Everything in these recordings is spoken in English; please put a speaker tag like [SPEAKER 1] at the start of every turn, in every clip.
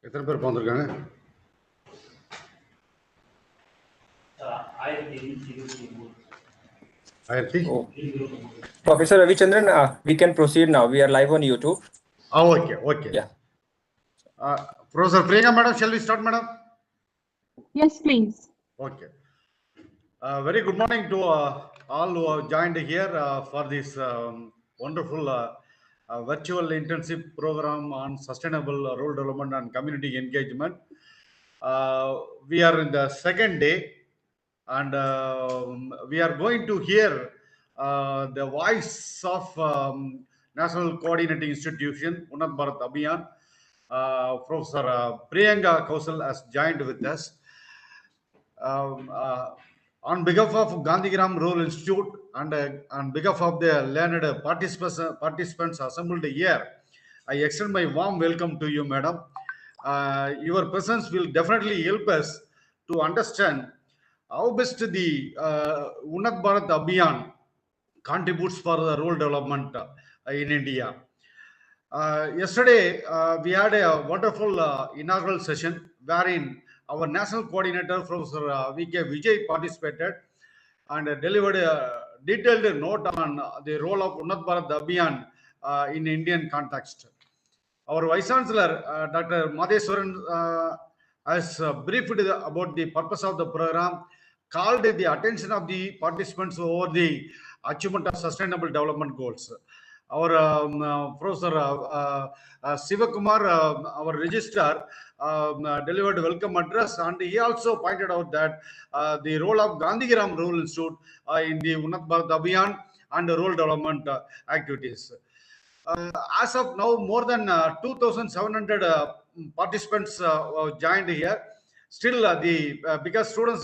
[SPEAKER 1] எத்தனை பேர் போந்திருக்காங்க? 1000.
[SPEAKER 2] Professor Ravichandran, we can proceed now. We are live on YouTube.
[SPEAKER 1] Oh, okay.
[SPEAKER 2] Yeah.
[SPEAKER 1] Professor Priyanka, madam, shall we start, madam?
[SPEAKER 3] Yes, please.
[SPEAKER 1] Okay. Very good morning to all who have joined here for this wonderful virtual internship program on sustainable rural development and community engagement. We are in the second day, and we are going to hear the voice of National Coordinating Institution, Unnat Bharat Abhiyan. Professor Priyanka Kausal has joined with us. On behalf of Gandhigram Rural Institute and on behalf of the learned participants assembled here, I extend my warm welcome to you, madam. Your presence will definitely help us to understand how best the Unnat Bharat Abhiyan contributes for the rural development in India. Yesterday, we had a wonderful inaugural session wherein our national coordinator, Professor V.K. Vijay, participated and delivered a detailed note on the role of Unnat Bharat Abhiyan in Indian context. Our Vice Chancellor, Dr. Madheswaran, has briefed about the purpose of the program, called the attention of the participants over the achievement of sustainable development goals. Our Professor Sivakumar, our registrar, delivered a welcome address, and he also pointed out that the role of Gandhigram Rural Institute in the Unnat Bharat Abhiyan and rural development activities. As of now, more than 2,700 participants joined here. Still, because students,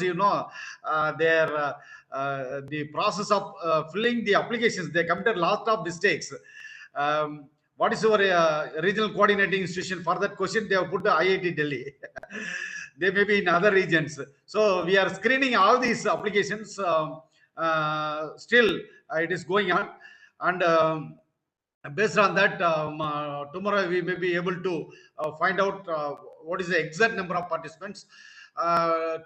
[SPEAKER 1] the process of filling the applications, they committed lot of mistakes. What is your regional coordinating institution? For that question, they have put the IIT Delhi. They may be in other regions. So we are screening all these applications. Still, it is going on, and based on that, tomorrow we may be able to find out what is the exact number of participants.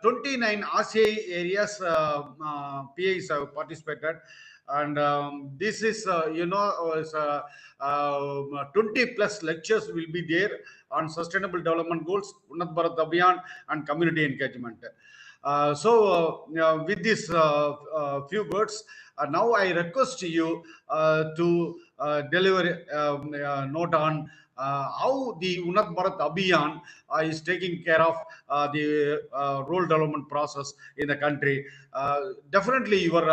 [SPEAKER 1] 29 RCI areas PAs have participated, and this is 20 plus lectures will be there on sustainable development goals, Unnat Bharat Abhiyan, and community engagement. With this few words, now I request you to deliver a note on how the Unnat Bharat Abhiyan is taking care of the rural development process in the country. Definitely your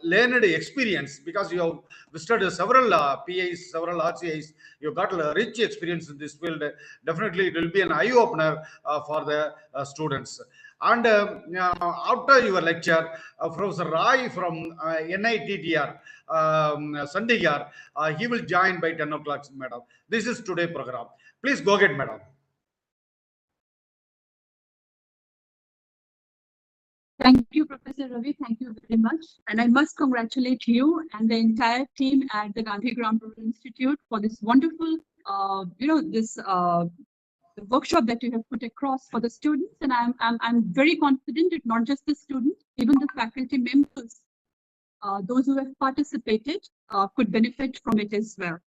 [SPEAKER 1] learned experience, because you have visited several PAs, several RCIs, you got a rich experience in this field. Definitely it will be an eye-opener for the students. And after your lecture, Professor Rai from NITI, Chandigarh, he will join by 10 o'clock, madam. This is today's program. Please go ahead, madam.
[SPEAKER 3] Thank you, Professor Ravi. Thank you very much. And I must congratulate you and the entire team at the Gandhigram Rural Institute for this wonderful, the workshop that you have put across for the students, and I'm very confident that not just the students, even the faculty members, those who have participated, could benefit from it as well.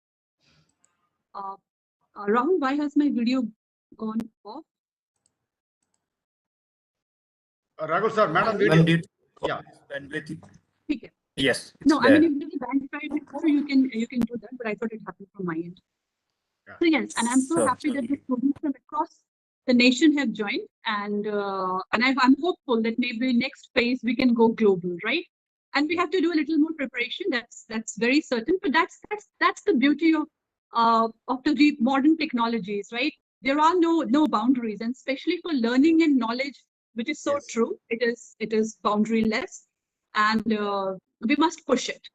[SPEAKER 3] Rahul, why has my video gone off?
[SPEAKER 1] Rahul sir, madam, video. Yeah.
[SPEAKER 3] Okay.
[SPEAKER 2] Yes.
[SPEAKER 3] No, I mean, if you verified before, you can do that, but I thought it happened from my end. Yeah. So yes, and I'm so happy that the students from across the nation have joined, and I'm hopeful that maybe next phase we can go global, right? And we have to do a little more preparation. That's very certain. But that's the beauty of the modern technologies, right? There are no boundaries, and especially for learning and knowledge, which is so true. It is boundaryless, and we must push it.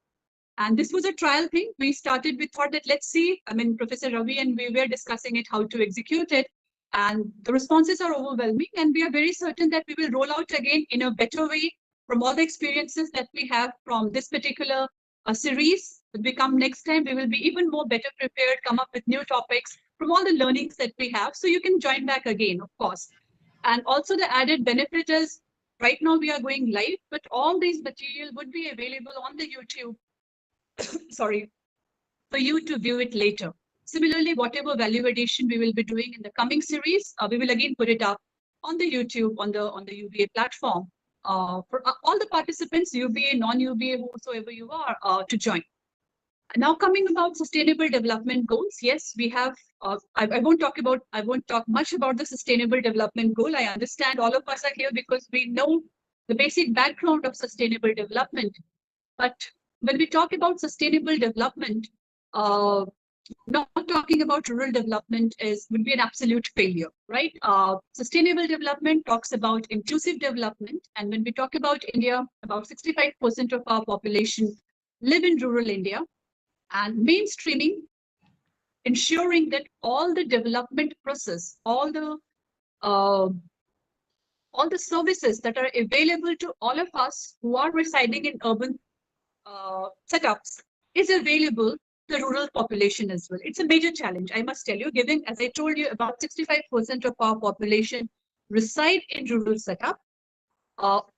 [SPEAKER 3] And this was a trial thing. We thought that let's see. I mean, Professor Ravi and we were discussing it, how to execute it. And the responses are overwhelming. And we are very certain that we will roll out again in a better way from all the experiences that we have from this particular series. When we come next time, we will be even more better prepared, come up with new topics, from all the learnings that we have. So you can join back again, of course. And also the added benefit is right now we are going live, but all these material would be available on the YouTube, sorry, for you to view it later. Similarly, whatever value addition we will be doing in the coming series, we will again put it up on the YouTube, on the UBA platform for all the participants, UBA, non-UBA, whosoever you are, to join. Now coming about sustainable development goals, yes, we have. I won't talk much about the sustainable development goal. I understand all of us are here because we know the basic background of sustainable development. But when we talk about sustainable development, not talking about rural development would be an absolute failure, right? Sustainable development talks about inclusive development. And when we talk about India, about 65% of our population live in rural India. And mainstreaming, ensuring that all the development process, all the services that are available to all of us who are residing in urban setups is available to the rural population as well. It's a major challenge, I must tell you, given, as I told you, about 65% of our population reside in rural setup.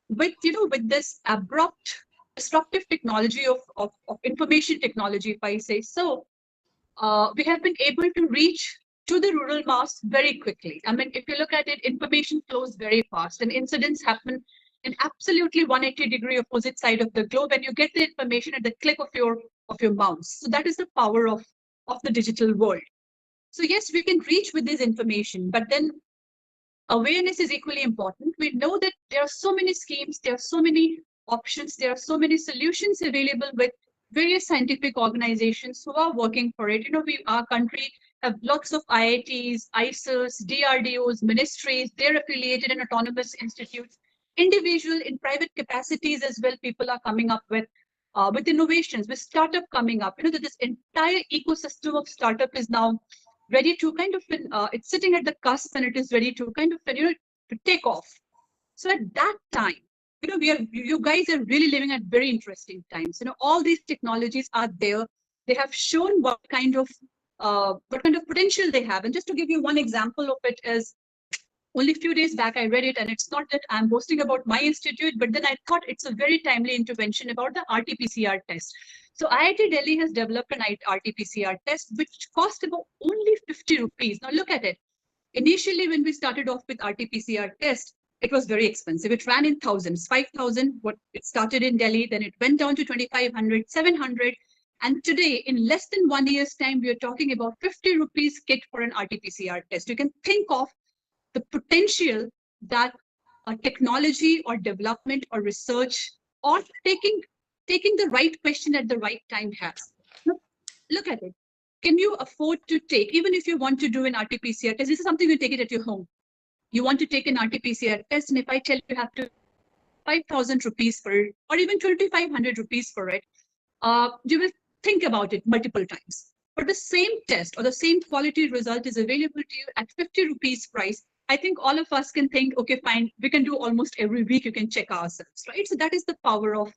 [SPEAKER 3] With this abrupt disruptive technology of information technology, if I say so, we have been able to reach to the rural mass very quickly. I mean, if you look at it, information flows very fast and incidents happen in absolutely 180-degree opposite side of the globe, and you get the information at the click of your mouse. So that is the power of the digital world. So yes, we can reach with this information, but then awareness is equally important. We know that there are so many schemes, there are so many options, there are so many solutions available with various scientific organizations who are working for it. Our country have lots of IITs, ISOs, DRDOs, ministries, they're affiliated in autonomous institutes, individual in private capacities as well. People are coming up with innovations, with startup coming up. This entire ecosystem of startup is now ready to kind of, it's sitting at the cusp and it is ready to kind of, to take off. So at that time, you guys are really living at very interesting times. All these technologies are there. They have shown what kind of potential they have. And just to give you one example of it is, only a few days back, I read it, and it's not that I'm boasting about my institute, but then I thought it's a very timely intervention about the RT-PCR test. So IIT Delhi has developed an RT-PCR test, which cost about only 50 rupees. Now look at it. Initially, when we started off with RT-PCR test, it was very expensive. It ran in thousands, 5,000. What it started in Delhi, then it went down to 2,500, 700. And today, in less than 1 year's time, we are talking about 50 rupees kit for an RT-PCR test. You can think of the potential that a technology or development or research or taking the right question at the right time has. Look at it. Can you afford to take, even if you want to do an RT-PCR test, this is something you take it at your home. You want to take an RT-PCR test, and if I tell you have to 5,000 rupees for it, or even 2,500 rupees for it, you will think about it multiple times. But the same test or the same quality result is available to you at 50 rupees price. I think all of us can think, okay, fine, we can do almost every week, you can check ourselves, right? So that is the power of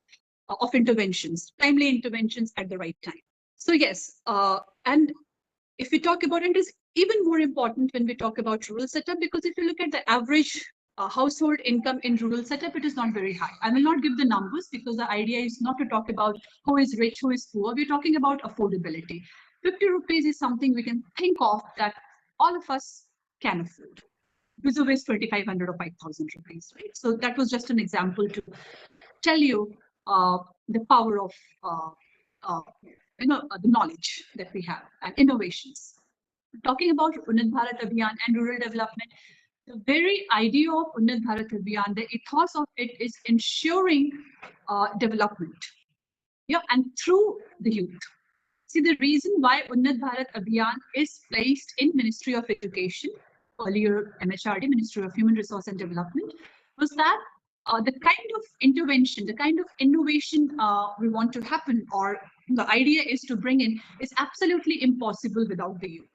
[SPEAKER 3] interventions, timely interventions at the right time. So yes, and if we talk about it, it is even more important when we talk about rural setup, because if you look at the average household income in rural setup, it is not very high. I will not give the numbers because the idea is not to talk about who is rich, who is poor. We're talking about affordability. 50 rupees is something we can think of that all of us can afford. Vis-a-vis 2,500 or 5,000 rupees, right? So that was just an example to tell you the power of the knowledge that we have and innovations. Talking about Unnat Bharat Abhiyan and rural development, the very idea of Unnat Bharat Abhiyan, the ethos of it is ensuring development, and through the youth. See, the reason why Unnat Bharat Abhiyan is placed in Ministry of Education, earlier MHRD, Ministry of Human Resource and Development, was that the kind of intervention, the kind of innovation we want to happen, or the idea is to bring in, is absolutely impossible without the youth.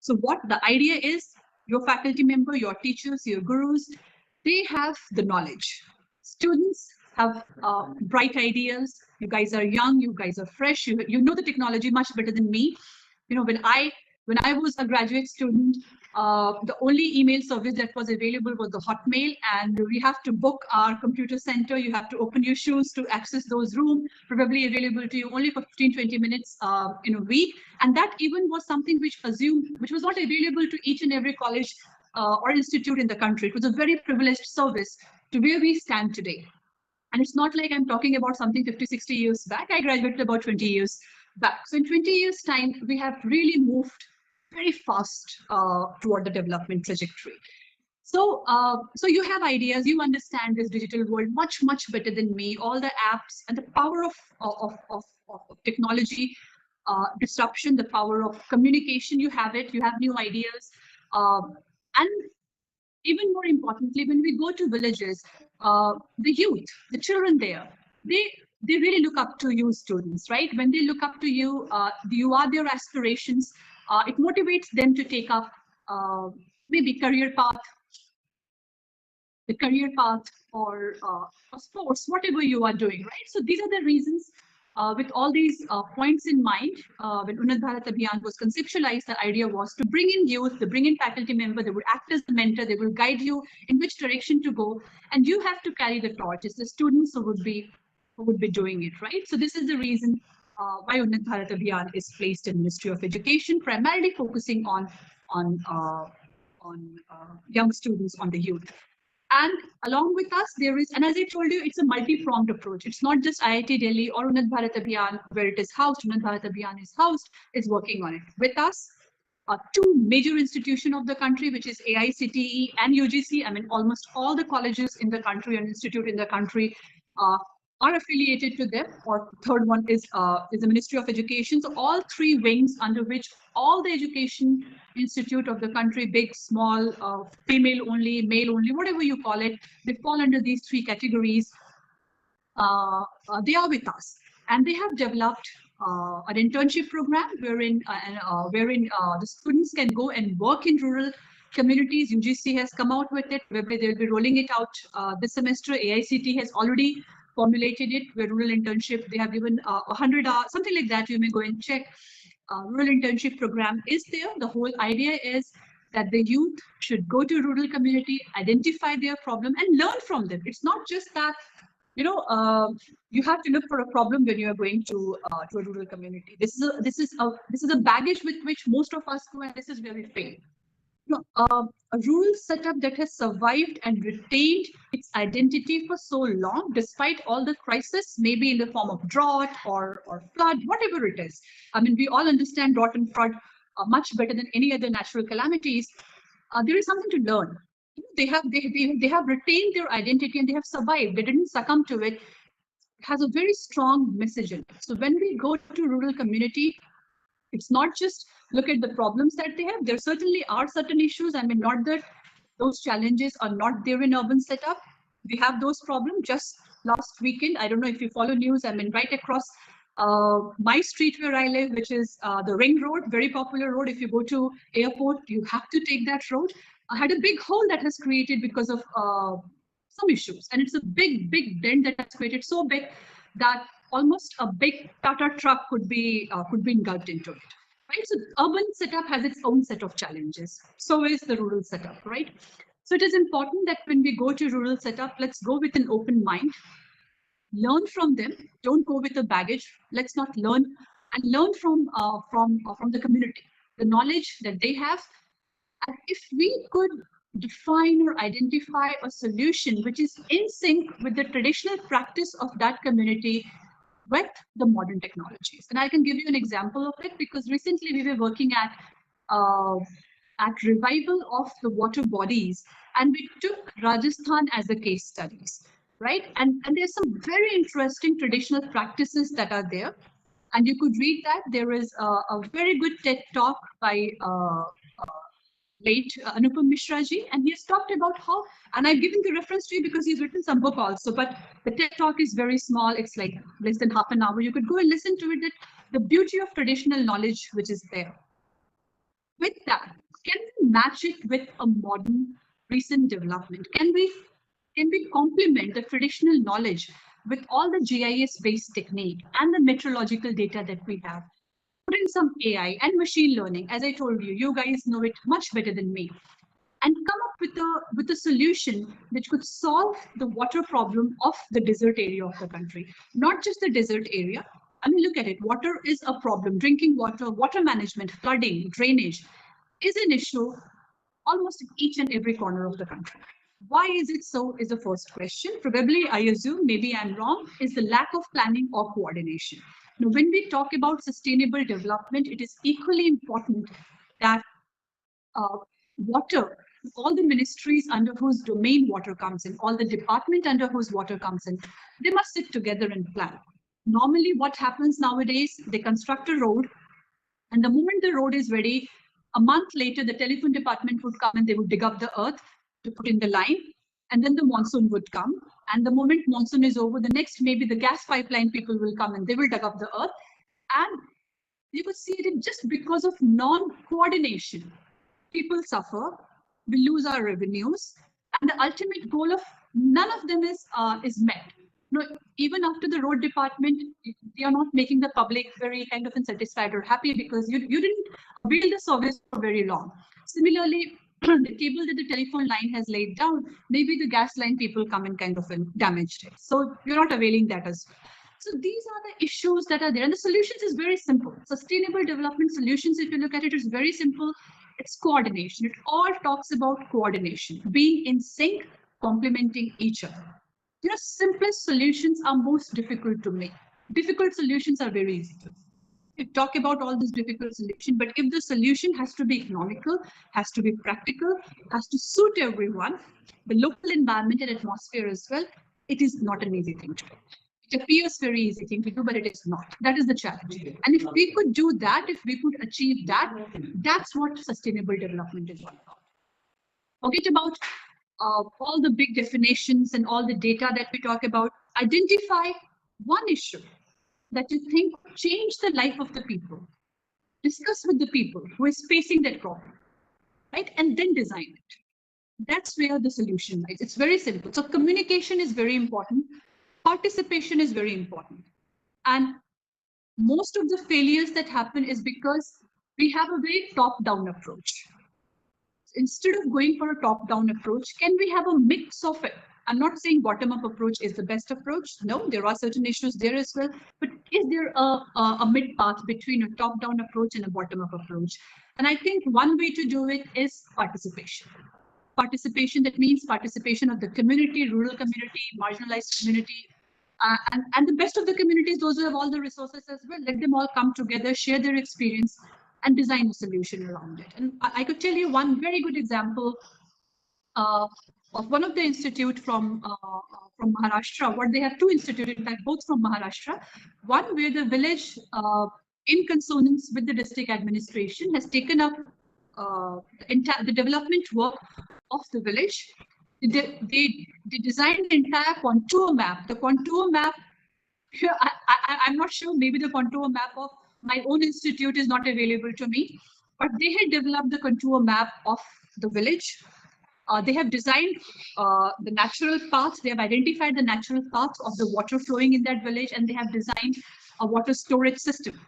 [SPEAKER 3] So what the idea is, your faculty member, your teachers, your gurus, they have the knowledge. Students have bright ideas. You guys are young, you guys are fresh, you know the technology much better than me. When When I was a graduate student, the only email service that was available was the Hotmail, and we have to book our computer center. You have to open your shoes to access those rooms, probably available to you only for 15-20 minutes in a week. And that even was something which was not available to each and every college or institute in the country. It was a very privileged service to where we stand today. And it's not like I'm talking about something 50, 60 years back. I graduated about 20 years back. So in 20 years' time, we have really moved very fast toward the development trajectory. So, so you have ideas, you understand this digital world much, much better than me, all the apps and the power of technology, disruption, the power of communication, you have it, you have new ideas. And even more importantly, when we go to villages, the youth, the children there, they really look up to you students, right? When they look up to you, you are their aspirations. It motivates them to take up maybe career path, or sports, whatever you are doing, right? So these are the reasons. With all these points in mind, when Unnat Bharat Abhiyan was conceptualized, the idea was to bring in youth, to bring in faculty member, they would act as the mentor, they will guide you in which direction to go, and you have to carry the torch. It's the students who would be doing it, right? So this is the reason why Unnat Bharat Abhiyan is placed in Ministry of Education, primarily focusing on young students, on the youth. And along with us, there is, and as I told you, it's a multi-pronged approach. It's not just IIT Delhi or Unnat Bharat Abhiyan where it is housed. Unnat Bharat Abhiyan is housed, is working on it. With us, two major institutions of the country, which is AICTE and UGC. I mean, almost all the colleges in the country and institute in the country are affiliated to them. Or third one is the Ministry of Education. So all three wings under which all the education institute of the country, big, small, female only, male only, whatever you call it, they fall under these three categories. They are with us, and they have developed an internship program wherein the students can go and work in rural communities. UGC has come out with it, where they'll be rolling it out this semester. AICT has already formulated it, where rural internship, they have given 100 hours, something like that. You may go and check. Rural internship program is there. The whole idea is that the youth should go to rural community, identify their problem, and learn from them. It's not just that, you know, you have to look for a problem when you are going to a rural community. This is a baggage with which most of us go, and this is where we fail. You know, a rural setup that has survived and retained its identity for so long, despite all the crisis, maybe in the form of drought or flood, whatever it is. I mean, we all understand drought and flood much better than any other natural calamities. There is something to learn. They have retained their identity and they have survived. They didn't succumb to it. It has a very strong message in it. So when we go to rural community, it's not just look at the problems that they have. There certainly are certain issues. I mean, not that those challenges are not there in urban setup. We have those problems. Just last weekend, I don't know if you follow news, I mean, right across my street where I live, which is the Ring Road, very popular road. If you go to airport, you have to take that road. I had a big hole that has created because of some issues. And it's a big dent that has created, so big that almost a big Tata truck could be engulfed into it. Right? So urban setup has its own set of challenges. So is the rural setup, right? So it is important that when we go to rural setup, let's go with an open mind, learn from them. Don't go with a baggage. Let's not learn, and learn from the community, the knowledge that they have. And if we could define or identify a solution which is in sync with the traditional practice of that community with the modern technologies. And I can give you an example of it, because recently we were working at revival of the water bodies, and we took Rajasthan as a case studies, right? And there's some very interesting traditional practices that are there, and you could read that. There is a very good TED talk by late Anupam Mishra ji, and he has talked about how, and I've given the reference to you because he's written some book also, but the TED talk is very small. It's like less than half an hour. You could go and listen to it, that the beauty of traditional knowledge which is there. With that, can we match it with a modern recent development? Can we complement the traditional knowledge with all the GIS based technique and the meteorological data that we have? put in some AI and machine learning, as I told you, you guys know it much better than me, and come up with a solution which could solve the water problem of the desert area of the country. Not just the desert area. I mean, look at it. Water is a problem. Drinking water, water management, flooding, drainage is an issue almost in each and every corner of the country. Why is it so is the first question. Probably, I assume, maybe I'm wrong, is the lack of planning or coordination. Now, when we talk about sustainable development, it is equally important that water, all the ministries under whose domain water comes in, all the department under whose water comes in, they must sit together and plan. Normally, what happens nowadays, they construct a road, and the moment the road is ready, a month later, the telephone department would come and they would dig up the earth to put in the line, and then the monsoon would come. And the moment monsoon is over, the next, maybe the gas pipeline people will come and they will dig up the earth. And you could see it just because of non-coordination. People suffer, we lose our revenues, and the ultimate goal of none of them is met. No, even after the road department, they are not making the public very kind of satisfied or happy because you didn't avail the service for very long. Similarly, the cable that the telephone line has laid down, maybe the gas line people come and kind of damaged it. So you're not availing that as well. So these are the issues that are there. And the solutions is very simple. Sustainable development solutions, if you look at it, is very simple. It's coordination. It all talks about coordination, being in sync, complementing each other. You know, simplest solutions are most difficult to make. Difficult solutions are very easy to make. You talk about all this difficult solution, but if the solution has to be economical, has to be practical, has to suit everyone, the local environment and atmosphere as well, it is not an easy thing to do. It appears very easy thing to do, but it is not. That is the challenge. And if we could do that, if we could achieve that, that's what sustainable development is all about. Forget about all the big definitions and all the data that we talk about. Identify one issue that you think change the life of the people. Discuss with the people who is facing that problem, right? And then design it. That's where the solution lies. It's very simple. So communication is very important. Participation is very important. And most of the failures that happen is because we have a very top-down approach. Instead of going for a top-down approach, can we have a mix of it? I'm not saying bottom-up approach is the best approach. No, there are certain issues there as well. But is there a mid-path between a top-down approach and a bottom-up approach? And I think one way to do it is participation. Participation, that means participation of the community, rural community, marginalized community, and the best of the communities, those who have all the resources as well. Let them all come together, share their experience, and design a solution around it. And I could tell you one very good example of one of the institute from Maharashtra. What they have two institutes, in fact, both from Maharashtra. One where the village, in consonance with the district administration, has taken up the development work of the village. They designed the entire contour map. The contour map, I'm not sure, maybe the contour map of my own institute is not available to me, but they had developed the contour map of the village. They have designed the natural paths. They have identified the natural paths of the water flowing in that village, and they have designed a water storage system,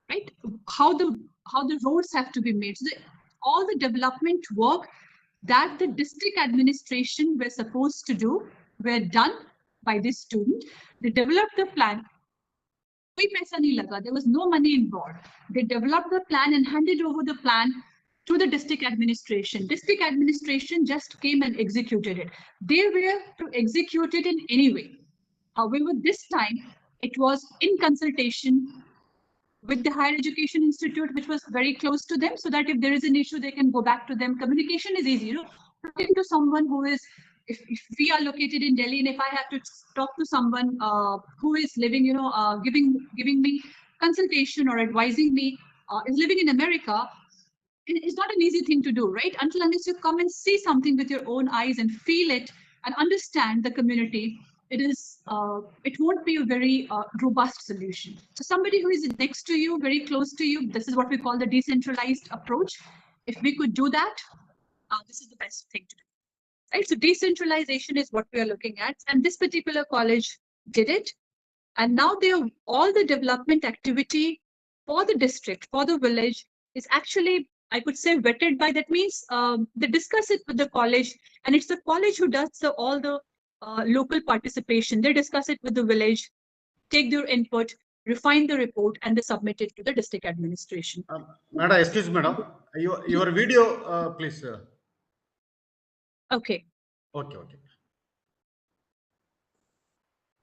[SPEAKER 3] right? How the roads have to be made. So all the development work that the district administration were supposed to do were done by this student. They developed the plan. There was no money involved. They developed the plan and handed over the plan to the district administration. District administration just came and executed it. They were to execute it in any way. However, this time it was in consultation with the higher education institute, which was very close to them, so that if there is an issue, they can go back to them. Communication is easy, talking to someone who is, if we are located in Delhi, and if I have to talk to someone who is living, giving me consultation or advising me, is living in America, it's not an easy thing to do, right? Unless you come and see something with your own eyes and feel it and understand the community, it won't be a very robust solution. So somebody who is next to you, very close to you, this is what we call the decentralized approach. If we could do that, this is the best thing to do, right? So decentralization is what we are looking at, and this particular college did it. And now all the development activity for the district, for the village, is actually, I could say, vetted by, that means they discuss it with the college, and it's the college who does all the local participation. They discuss it with the village, take their input, refine the report, and they submit it to the district administration.
[SPEAKER 1] Madam, excuse me, madam. Your video, please.
[SPEAKER 3] Okay.
[SPEAKER 1] Okay, okay.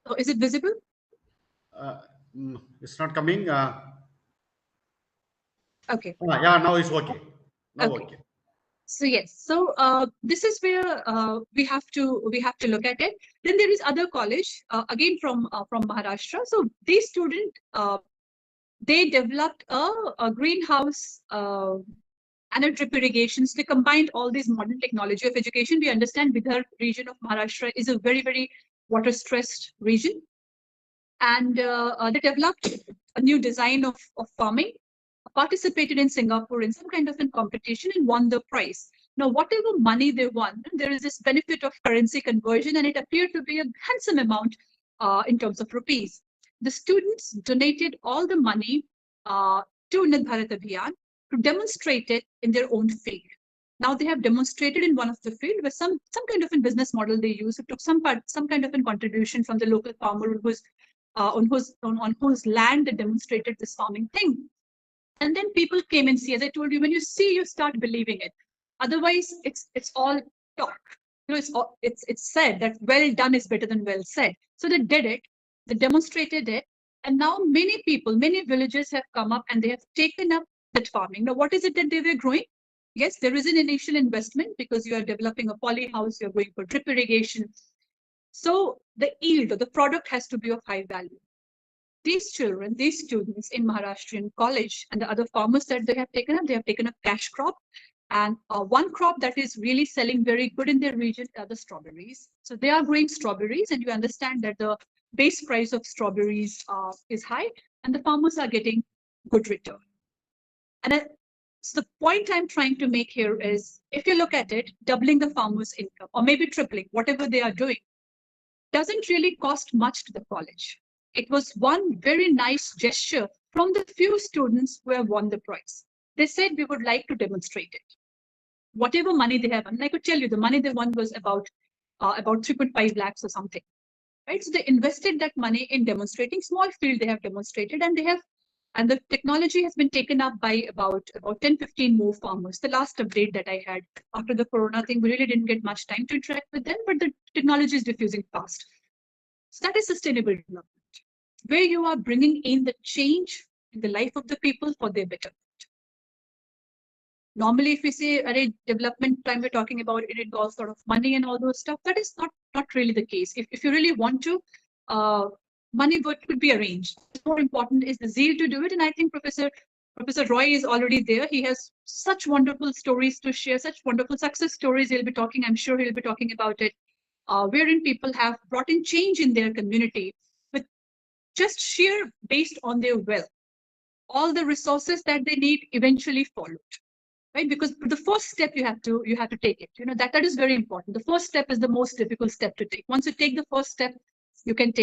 [SPEAKER 3] So is it visible?
[SPEAKER 1] It's not coming.
[SPEAKER 3] Okay.
[SPEAKER 1] Yeah, now it's okay. Now okay.
[SPEAKER 3] So yes, so this is where we have to look at it. Then there is other college again from Maharashtra. So these students they developed a greenhouse and a drip irrigations. They combined all these modern technology of education. We understand Bidar region of Maharashtra is a very water stressed region, and they developed a new design of farming, participated in Singapore in some kind of a competition and won the prize. Now, whatever money they won, there is this benefit of currency conversion, and it appeared to be a handsome amount in terms of rupees. The students donated all the money to Unnat Bharat Abhiyan to demonstrate it in their own field. Now they have demonstrated in one of the field where some kind of a business model they use. It took some kind of a contribution from the local farmer who's on whose land they demonstrated this farming thing. And then people came and see, as I told you, when you see, you start believing it. Otherwise, it's all talk. You know, it's said that well done is better than well said. So they did it, they demonstrated it, and now many people, many villages have come up and they have taken up that farming. Now, what is it that they were growing? Yes, there is an initial investment because you are developing a poly house, you're going for drip irrigation. So the yield or the product has to be of high value. These children, these students in Maharashtrian college and the other farmers that they have taken up cash crop. And one crop that is really selling very good in their region are the strawberries. So they are growing strawberries, and you understand that the base price of strawberries is high, and the farmers are getting good return. And so the point I'm trying to make here is, if you look at it, doubling the farmers' income, or maybe tripling, whatever they are doing, doesn't really cost much to the college. It was one very nice gesture from the few students who have won the prize. They said, we would like to demonstrate it. Whatever money they have, and I could tell you the money they won was about 3.5 lakhs or something, right? So they invested that money in demonstrating small field. They have demonstrated, and the technology has been taken up by about 10-15 more farmers. The last update that I had after the Corona thing, we really didn't get much time to interact with them, but the technology is diffusing fast. So that is sustainable development, where you are bringing in the change in the life of the people for their betterment. Normally, if we say array development time, we're talking about it involves sort of money and all those stuff. That is not really the case. If you really want to, money could be arranged. What's more important is the zeal to do it. And I think Professor Roy is already there. He has such wonderful stories to share, such wonderful success stories. I'm sure he'll be talking about it, wherein people have brought in change in their community with just sheer based on their wealth. All the resources that they need eventually followed. Right? Because the first step you have to take it. You know, that is very important. The first step is the most difficult step to take. Once you take the first step, you can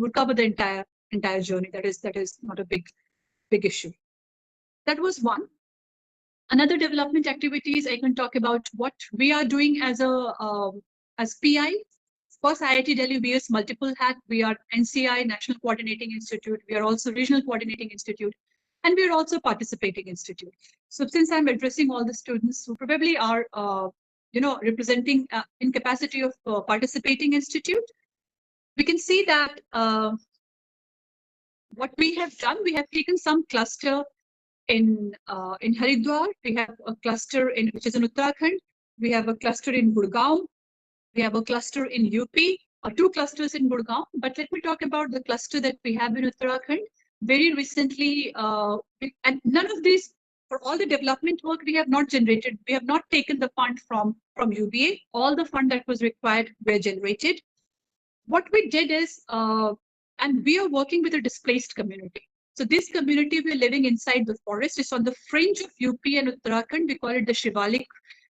[SPEAKER 3] recover the entire journey. That is not a big issue. That was one. Another development activities I can talk about what we are doing as PI. Of course, IIT Delhi wears multiple hats. We are NCI, National Coordinating Institute. We are also Regional Coordinating Institute. And we are also participating institute. So since I'm addressing all the students who probably are, representing in capacity of participating institute, we can see that what we have done, we have taken some cluster in Haridwar. We have a cluster which is in Uttarakhand. We have a cluster in Gurgaon. We have a cluster in UP, or 2 clusters in Gurgaon. But let me talk about the cluster that we have in Uttarakhand. Very recently, and none of these, for all the development work, we have not taken the fund from UBA. All the fund that was required were generated. What we did is, and we are working with a displaced community. So this community, we're living inside the forest. It's on the fringe of UP and Uttarakhand. We call it the Shivalik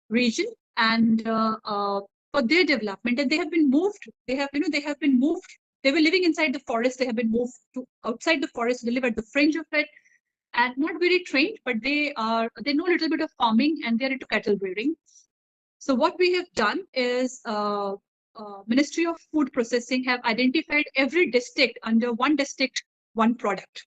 [SPEAKER 3] region. And for their development, and they have been moved. They been moved. They were living inside the forest. They have been moved to outside the forest. They live at the fringe of it. and not very trained, but they know a little bit of farming and they're into cattle breeding. So what we have done is Ministry of Food Processing have identified every district under one district, one product.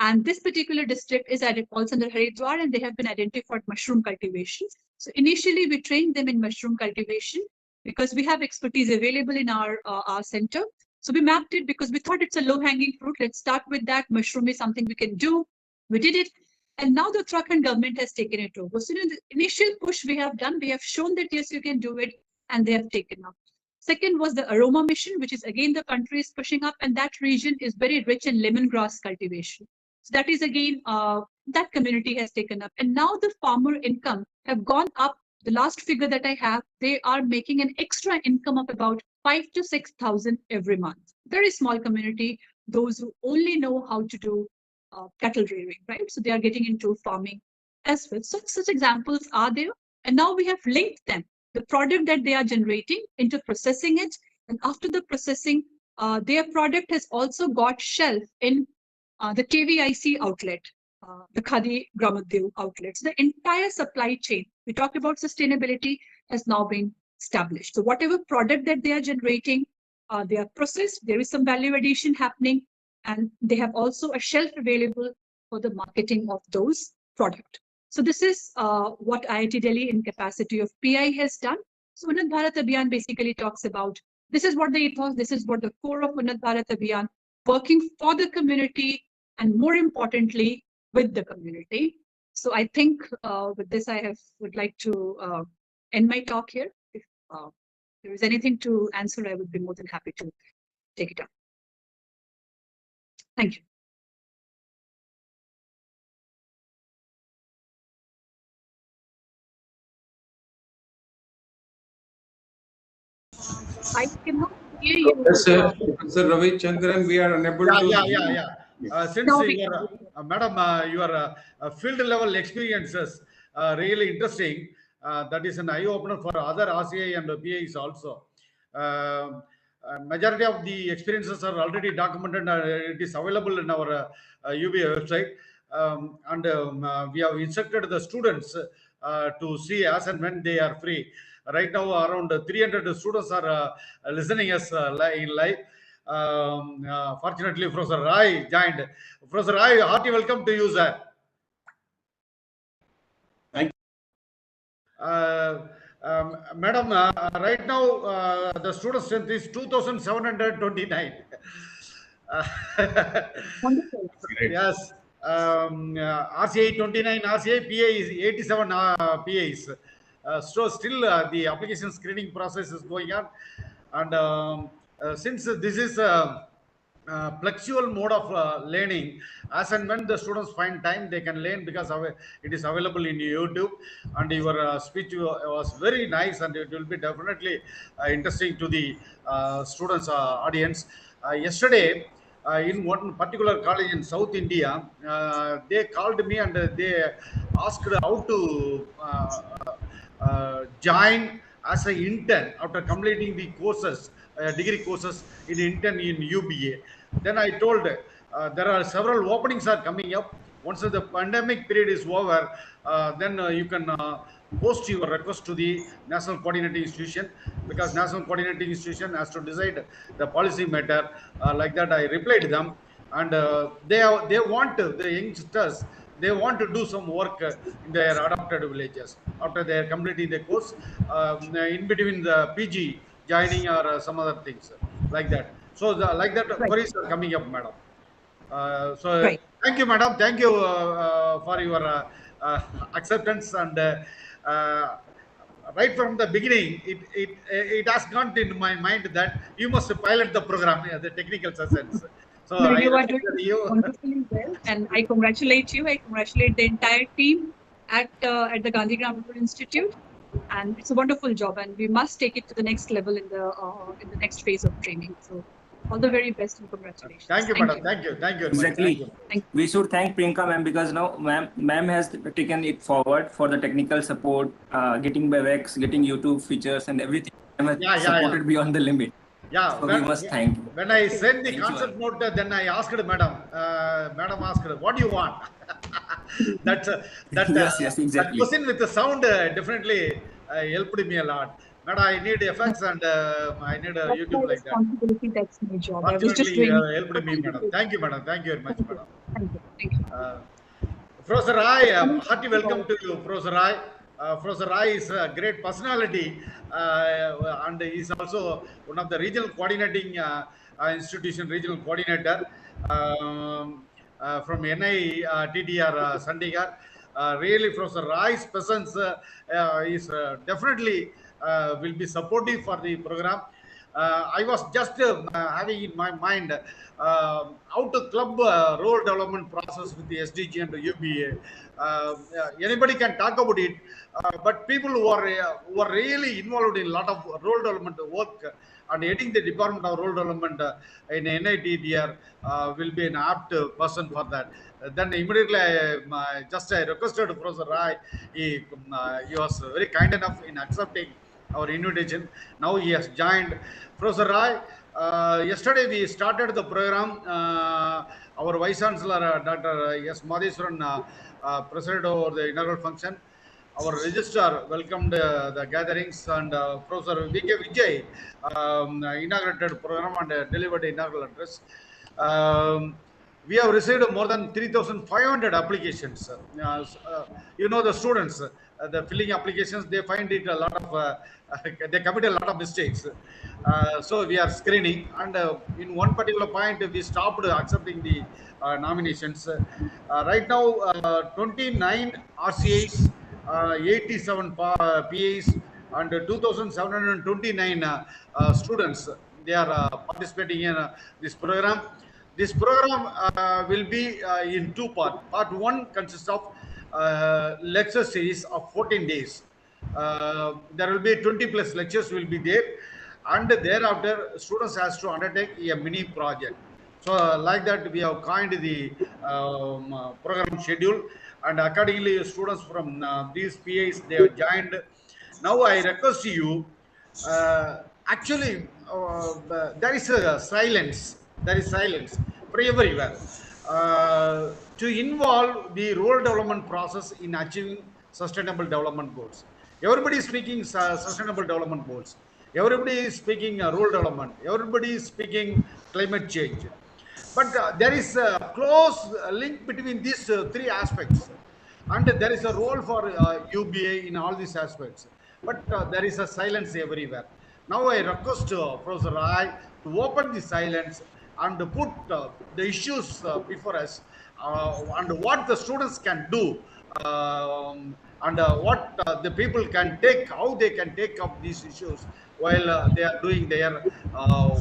[SPEAKER 3] And this particular district falls under Haridwar, and they have been identified mushroom cultivation. So initially we trained them in mushroom cultivation because we have expertise available in our center. So we mapped it because we thought it's a low-hanging fruit. Let's start with that. Mushroom is something we can do. We did it. And now the Uttarakhand government has taken it over. So in the initial push we have done, we have shown that yes, you can do it, and they have taken up. Second was the aroma mission, which is again the country is pushing up, and that region is very rich in lemongrass cultivation. So that is again, that community has taken up. And now the farmer income have gone up. The last figure that I have, they are making an extra income of about 5,000 to 6,000 every month. Very small community, those who only know how to do cattle rearing, right? So they are getting into farming as well. So such examples are there. And now we have linked them, the product that they are generating, into processing it. And after the processing, their product has also got shelf in the KVIC outlet, the Khadi Gramodyog outlets. The entire supply chain, we talk about sustainability, has now been established. So whatever product that they are generating, they are processed, there is some value addition happening, and they have also a shelf available for the marketing of those products. So this is what IIT Delhi in capacity of PI has done. So Unnat Bharat Abhiyan basically talks about, this is what the ethos, this is what the core of Unnat Bharat Abhiyan, working for the community and more importantly, with the community. So I think with this, I would like to end my talk here. If there is anything to answer, I would be more than happy to take it up. Thank you. I cannot hear you.
[SPEAKER 4] Professor Ravi Chandran, we are unable to.
[SPEAKER 1] Since Madam, your field level experiences really interesting. That is an eye opener for other RCI and PIs also. Majority of the experiences are already documented. It is available in our UBA website, and we have instructed the students to see as and when they are free. Right now, around 300 students are listening us in live. Fortunately, Professor Rai joined. Professor Rai, hearty welcome to you, sir.
[SPEAKER 4] Thank
[SPEAKER 1] you. Madam, right now the student strength is 2,729.
[SPEAKER 3] Wonderful.
[SPEAKER 1] Yes. RCI 29, RCI PA is 87 PAs. So still the application screening process is going on, and since this is a flexible mode of learning, as and when the students find time, they can learn because it is available in YouTube. And your speech was very nice, and it will be definitely interesting to the students' audience. Yesterday, in one particular college in South India, they called me and they asked how to join as an intern after completing the courses, degree courses in intern in UBA. Then I told there are several openings are coming up. Once the pandemic period is over, then you can post your request to the National Coordinating Institution, because National Coordinating Institution has to decide the policy matter. Like that, I replied to them, and they want the youngsters. They want to do some work in their adopted villages after they are completing the course, in between the PG joining or some other things like that. So like that, queries are coming up, madam. Thank you, madam. Thank you for your acceptance, and right from the beginning, it has gone into my mind that you must pilot the program, the technical sessions. So
[SPEAKER 3] you are doing wonderfully well, and I congratulate you. I congratulate the entire team at the Gandhigram Institute, and it's a wonderful job. And we must take it to the next level in the next phase of training. So, all the very best and congratulations.
[SPEAKER 1] Thank you, madam. Thank you. Thank you.
[SPEAKER 2] Exactly.
[SPEAKER 1] Thank you.
[SPEAKER 2] We should thank Priyanka ma'am, because now ma'am has taken it forward for the technical support, getting WebEx, getting YouTube features and everything. Supported beyond the limit.
[SPEAKER 1] Yeah,
[SPEAKER 2] so we must thank you.
[SPEAKER 1] when I sent the
[SPEAKER 2] Thank you,
[SPEAKER 1] concept note, then I asked madam. Madam asked, "What do you want?" that
[SPEAKER 2] Yes, yes,
[SPEAKER 1] that
[SPEAKER 2] exactly.
[SPEAKER 1] question with the sound definitely helped me a lot. Madam, I need effects and I need a
[SPEAKER 3] That's my
[SPEAKER 1] YouTube like that.
[SPEAKER 3] responsibility. That's my job. I was just
[SPEAKER 1] Fortunately,
[SPEAKER 3] doing.
[SPEAKER 1] helped me, madam. Thank you, madam. Thank you very much,
[SPEAKER 3] Thank you.
[SPEAKER 1] madam.
[SPEAKER 3] Thank you. Thank you.
[SPEAKER 1] Professor Rai,
[SPEAKER 3] Coming
[SPEAKER 1] hearty
[SPEAKER 3] to
[SPEAKER 1] welcome to you, Professor Rai. Professor Rai is a great personality and is also one of the regional coordinating institution, regional coordinator from NITI Chandigarh. Really, Professor Rai's presence is definitely will be supportive for the program. I was just having in my mind how to club role development process with the SDG and the UBA. Anybody can talk about it, but people who are really involved in a lot of role development work and heading the department of role development in NITDR will be an apt person for that. Then immediately I requested Professor Rai. He was very kind enough in accepting our invitation. Now he has joined. Professor Rai, yesterday we started the program. Our Vice Chancellor, Dr. S. Madheswaran, presided over the inaugural function. Our registrar welcomed the gatherings, and Professor V.K. Vijay inaugurated program and delivered the inaugural address. We have received more than 3,500 applications. The students, the filling applications, they find it a lot of, they commit a lot of mistakes. So we are screening, and in one particular point, we stopped accepting the nominations. Right now, 29 RCAs, 87 PAs, and 2,729 students. They are participating in this program. This program will be in two parts. Part one consists of lecture series of 14 days. There will be 20 plus lectures will be there, and thereafter students has to undertake a mini project. So like that, we have coined the program schedule, and accordingly, students from these PAs they have joined. Now I request you. Actually, there is a silence. There is silence for everywhere to involve the rural development process in achieving sustainable development goals. Everybody is speaking sustainable development goals. Everybody is speaking rural development. Everybody is speaking climate change. But there is a close link between these three aspects. And there is a role for UBA in all these aspects. But there is a silence everywhere. Now I request Professor Rai to open the silence and put the issues before us and what the students can do and what the people can take, how they can take up these issues while they are doing their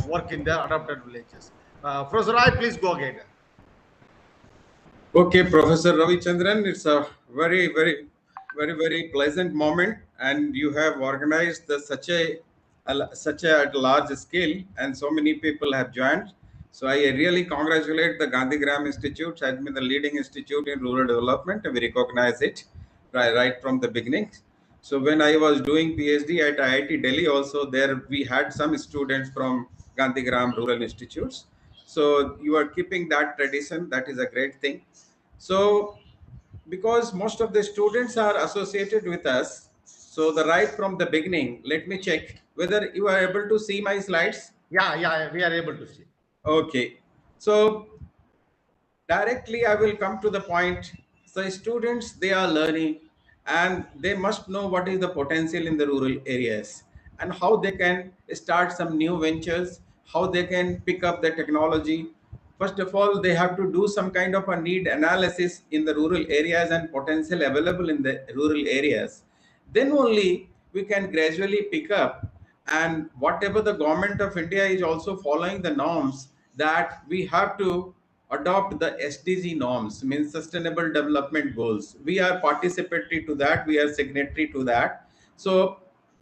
[SPEAKER 1] work in the adopted villages. Professor Rai, please go ahead.
[SPEAKER 4] Okay, Professor Ravichandran, it's a very pleasant moment, and you have organized such a large scale, and so many people have joined. So I really congratulate the Gandhigram Institute has been the leading institute in rural development, and we recognize it right from the beginning. So when I was doing PhD at IIT Delhi, also there we had some students from Gandhigram Rural Institutes. So you are keeping that tradition. That is a great thing. So because most of the students are associated with us, so the right from the beginning, let me check whether you are able to see my slides.
[SPEAKER 1] Yeah, we are able to see.
[SPEAKER 4] Okay. So directly I will come to the point. So students, they are learning and they must know what is the potential in the rural areas and how they can start some new ventures, how they can pick up the technology. First of all, they have to do some kind of a need analysis in the rural areas and potential available in the rural areas. Then only we can gradually pick up, and whatever the government of India is also following the norms that we have to adopt the SDG norms, means sustainable development goals. We are participatory to that, we are signatory to that. So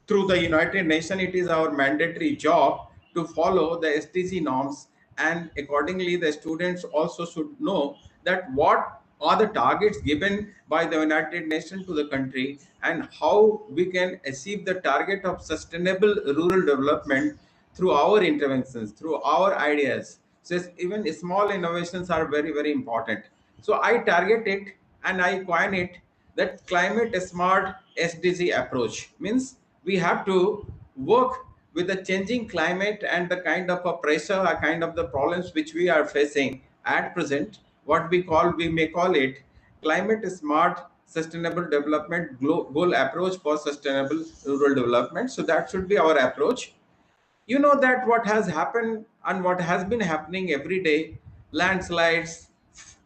[SPEAKER 4] through the United Nations, it is our mandatory job to follow the SDG norms, and accordingly the students also should know that what are the targets given by the United Nations to the country and how we can achieve the target of sustainable rural development through our interventions, through our ideas. So even small innovations are very, very important. So I target it and I coin it that climate smart SDG approach means we have to work with the changing climate and the kind of a pressure, a kind of the problems which we are facing at present. What we may call it climate smart sustainable development goal approach for sustainable rural development. So that should be our approach. You know that what has happened and what has been happening every day, landslides,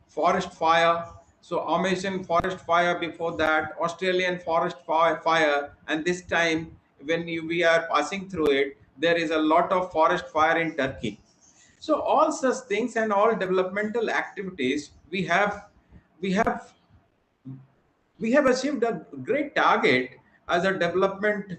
[SPEAKER 4] forest fire. So Amazon forest fire, before that Australian forest fire, and this time when we are passing through it, there is a lot of forest fire in Turkey. So all such things and all developmental activities we have we have achieved a great target as a development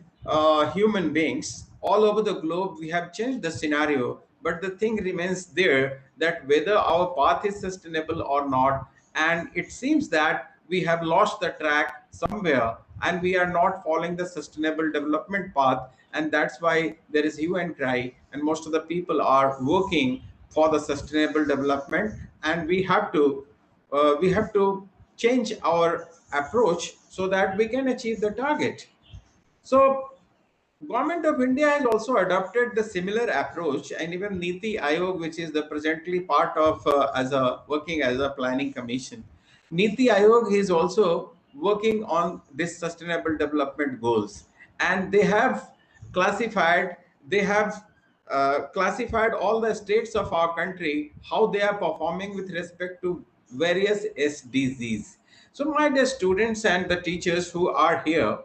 [SPEAKER 4] human beings all over the globe. We have changed the scenario, but the thing remains there that whether our path is sustainable or not, and it seems that we have lost the track somewhere and we are not following the sustainable development path, and that's why there is hue and cry and most of the people are working for the sustainable development. And we have to change our approach so that we can achieve the target. So Government of India has also adopted the similar approach, and even NITI Aayog, which is the presently part of as a working as a planning commission, NITI Aayog is also working on this sustainable development goals, and classified they have classified all the states of our country how they are performing with respect to various SDGs. So my dear students and the teachers who are here,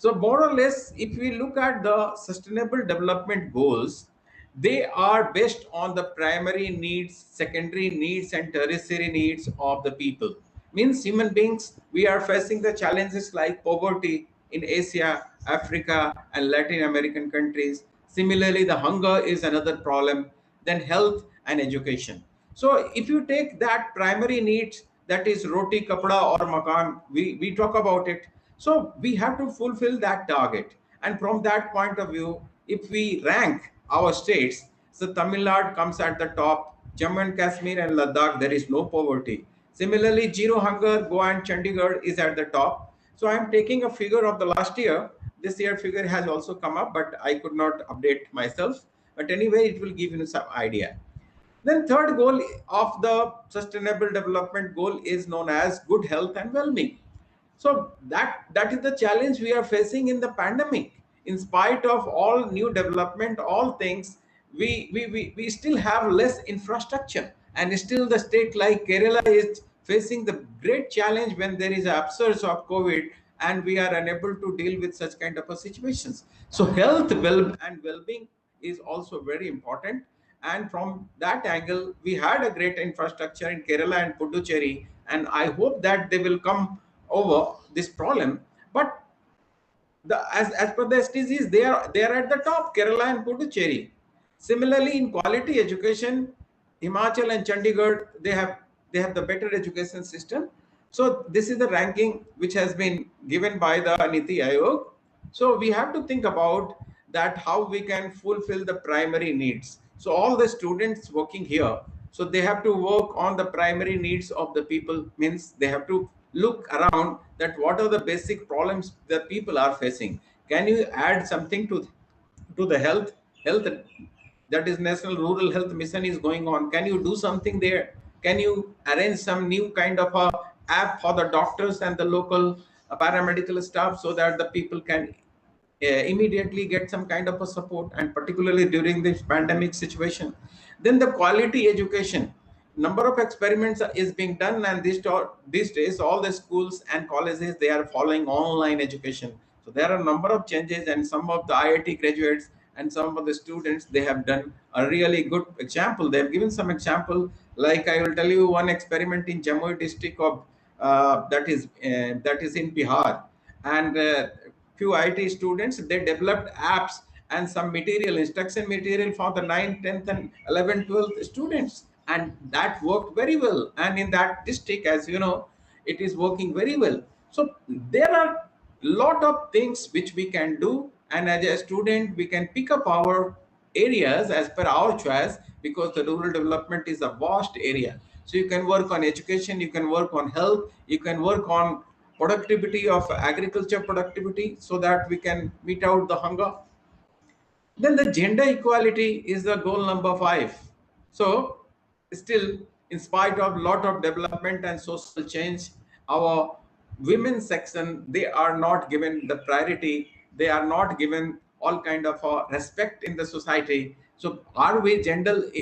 [SPEAKER 4] so more or less, if we look at the sustainable development goals, they are based on the primary needs, secondary needs, and tertiary needs of the people. Means human beings, we are facing the challenges like poverty in Asia, Africa, and Latin American countries. Similarly, the hunger is another problem, then health and education. So if you take that primary needs, that is roti, kapda, or makan, we talk about it. So we have to fulfill that target. And from that point of view, if we rank our states, so Tamil Nadu comes at the top, Jammu and Kashmir and Ladakh, there is no poverty. Similarly, zero hunger, Goa and Chandigarh is at the top. So I'm taking a figure of the last year. This year figure has also come up, but I could not update myself. But anyway, it will give you some idea. Then third goal of the sustainable development goal is known as good health and well-being. So that is the challenge we are facing in the pandemic. In spite of all new development, all things, we still have less infrastructure, and still the state like Kerala is facing the great challenge when there is an upsurge of COVID and we are unable to deal with such kind of a situations. So health and well-being is also very important. And from that angle, we had a great infrastructure in Kerala and Puducherry, and I hope that they will come over this problem. But as per the SDGs, they are at the top, Kerala and Puducherry. Similarly, in quality education, Himachal and Chandigarh, they have the better education system. So this is the ranking which has been given by the NITI Aayog. So we have to think about that how we can fulfill the primary needs. So all the students working here, so they have to work on the primary needs of the people, means they have to look around that what are the basic problems that people are facing. Can you add something to the health that is national rural health mission is going on? Can you do something there? Can you arrange some new kind of a app for the doctors and the local paramedical staff so that the people can immediately get some kind of a support, and particularly during this pandemic situation? Then the quality education, number of experiments is being done, and these days all the schools and colleges, they are following online education. So there are a number of changes, and some of the IIT graduates and some of the students, they have done a really good example. They have given some example, like I will tell you one experiment in Jammu district of that is in Bihar, and few IT students, they developed apps and some instruction material for the 9th, 10th and 11th, 12th students, and that worked very well. And in that district, as you know, it is working very well. So there are lot of things which we can do, and as a student we can pick up our areas as per our choice, because the rural development is a vast area. So you can work on education, you can work on health, you can work on productivity of agriculture productivity, so that we can meet out the hunger. Then the gender equality is the goal number 5. So still, in spite of lot of development and social change, our women section, they are not given the priority. They are not given all kind of respect in the society. So are we gender?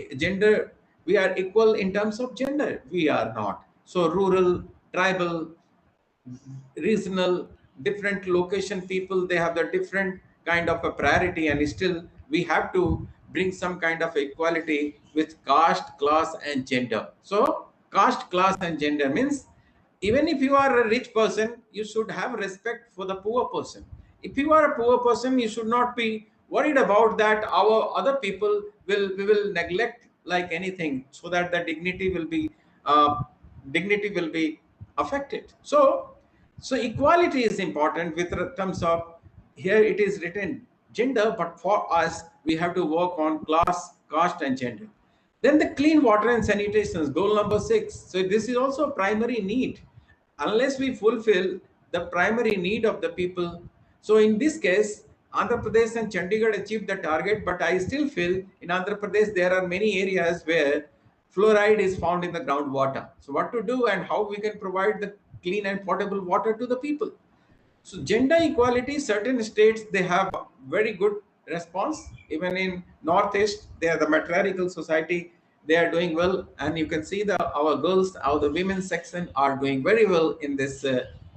[SPEAKER 4] We are equal in terms of gender? We are not. So rural, tribal, regional, different location people, they have the different kind of a priority, and still we have to bring some kind of equality with caste, class and gender. So caste, class and gender means, even if you are a rich person, you should have respect for the poor person. If you are a poor person, you should not be worried about that our other people we will neglect like anything, so that the dignity will be affected. So equality is important with terms of, here it is written gender, but for us we have to work on class, caste and gender. Then the clean water and sanitation is goal number 6. So this is also a primary need. Unless we fulfill the primary need of the people, so in this case Andhra Pradesh and Chandigarh achieved the target, but I still feel in Andhra Pradesh there are many areas where fluoride is found in the groundwater. So what to do and how we can provide the clean and potable water to the people? So gender equality, certain states, they have very good response. Even in Northeast, they are the matriarchal society, they are doing well. And you can see our girls, our women's section are doing very well in this